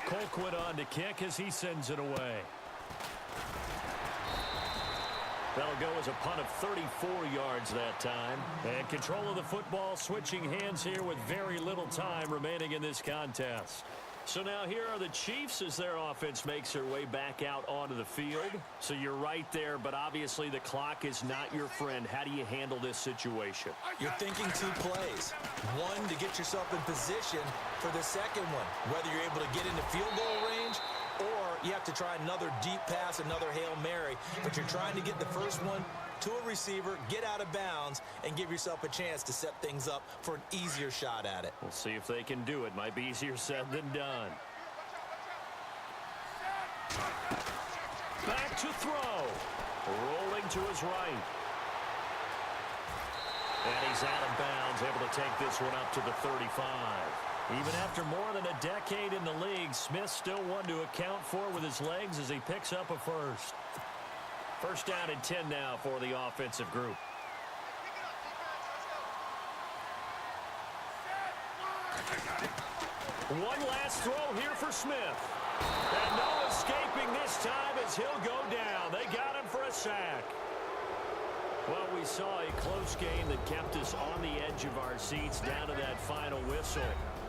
Colquitt on to kick as he sends it away. That'll go as a punt of 34 yards that time. And control of the football switching hands here with very little time remaining in this contest. So now here are the Chiefs as their offense makes their way back out onto the field. So you're right there, but obviously the clock is not your friend. How do you handle this situation? You're thinking 2 plays. One, to get yourself in position for the second one, whether you're able to get into field goal range or you have to try another deep pass, another Hail Mary. But you're trying to get the first one to a receiver, get out of bounds, and give yourself a chance to set things up for an easier shot at it. We'll see if they can do it. Might be easier said than done. Back to throw. Rolling to his right. And he's out of bounds, able to take this one up to the 35. Even after more than a decade in the league, Smith still one to account for with his legs as he picks up a first. First down and 10 now for the offensive group. One last throw here for Smith. And no escaping this time as he'll go down. They got him for a sack. Well, we saw a close game that kept us on the edge of our seats down to that final whistle.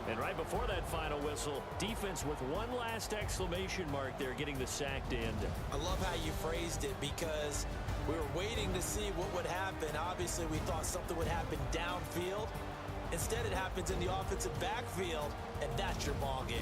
And right before that final whistle, defense with one last exclamation mark there, getting the sack to end it. I love how you phrased it because we were waiting to see what would happen. Obviously, we thought something would happen downfield. Instead, it happens in the offensive backfield, and that's your ball game.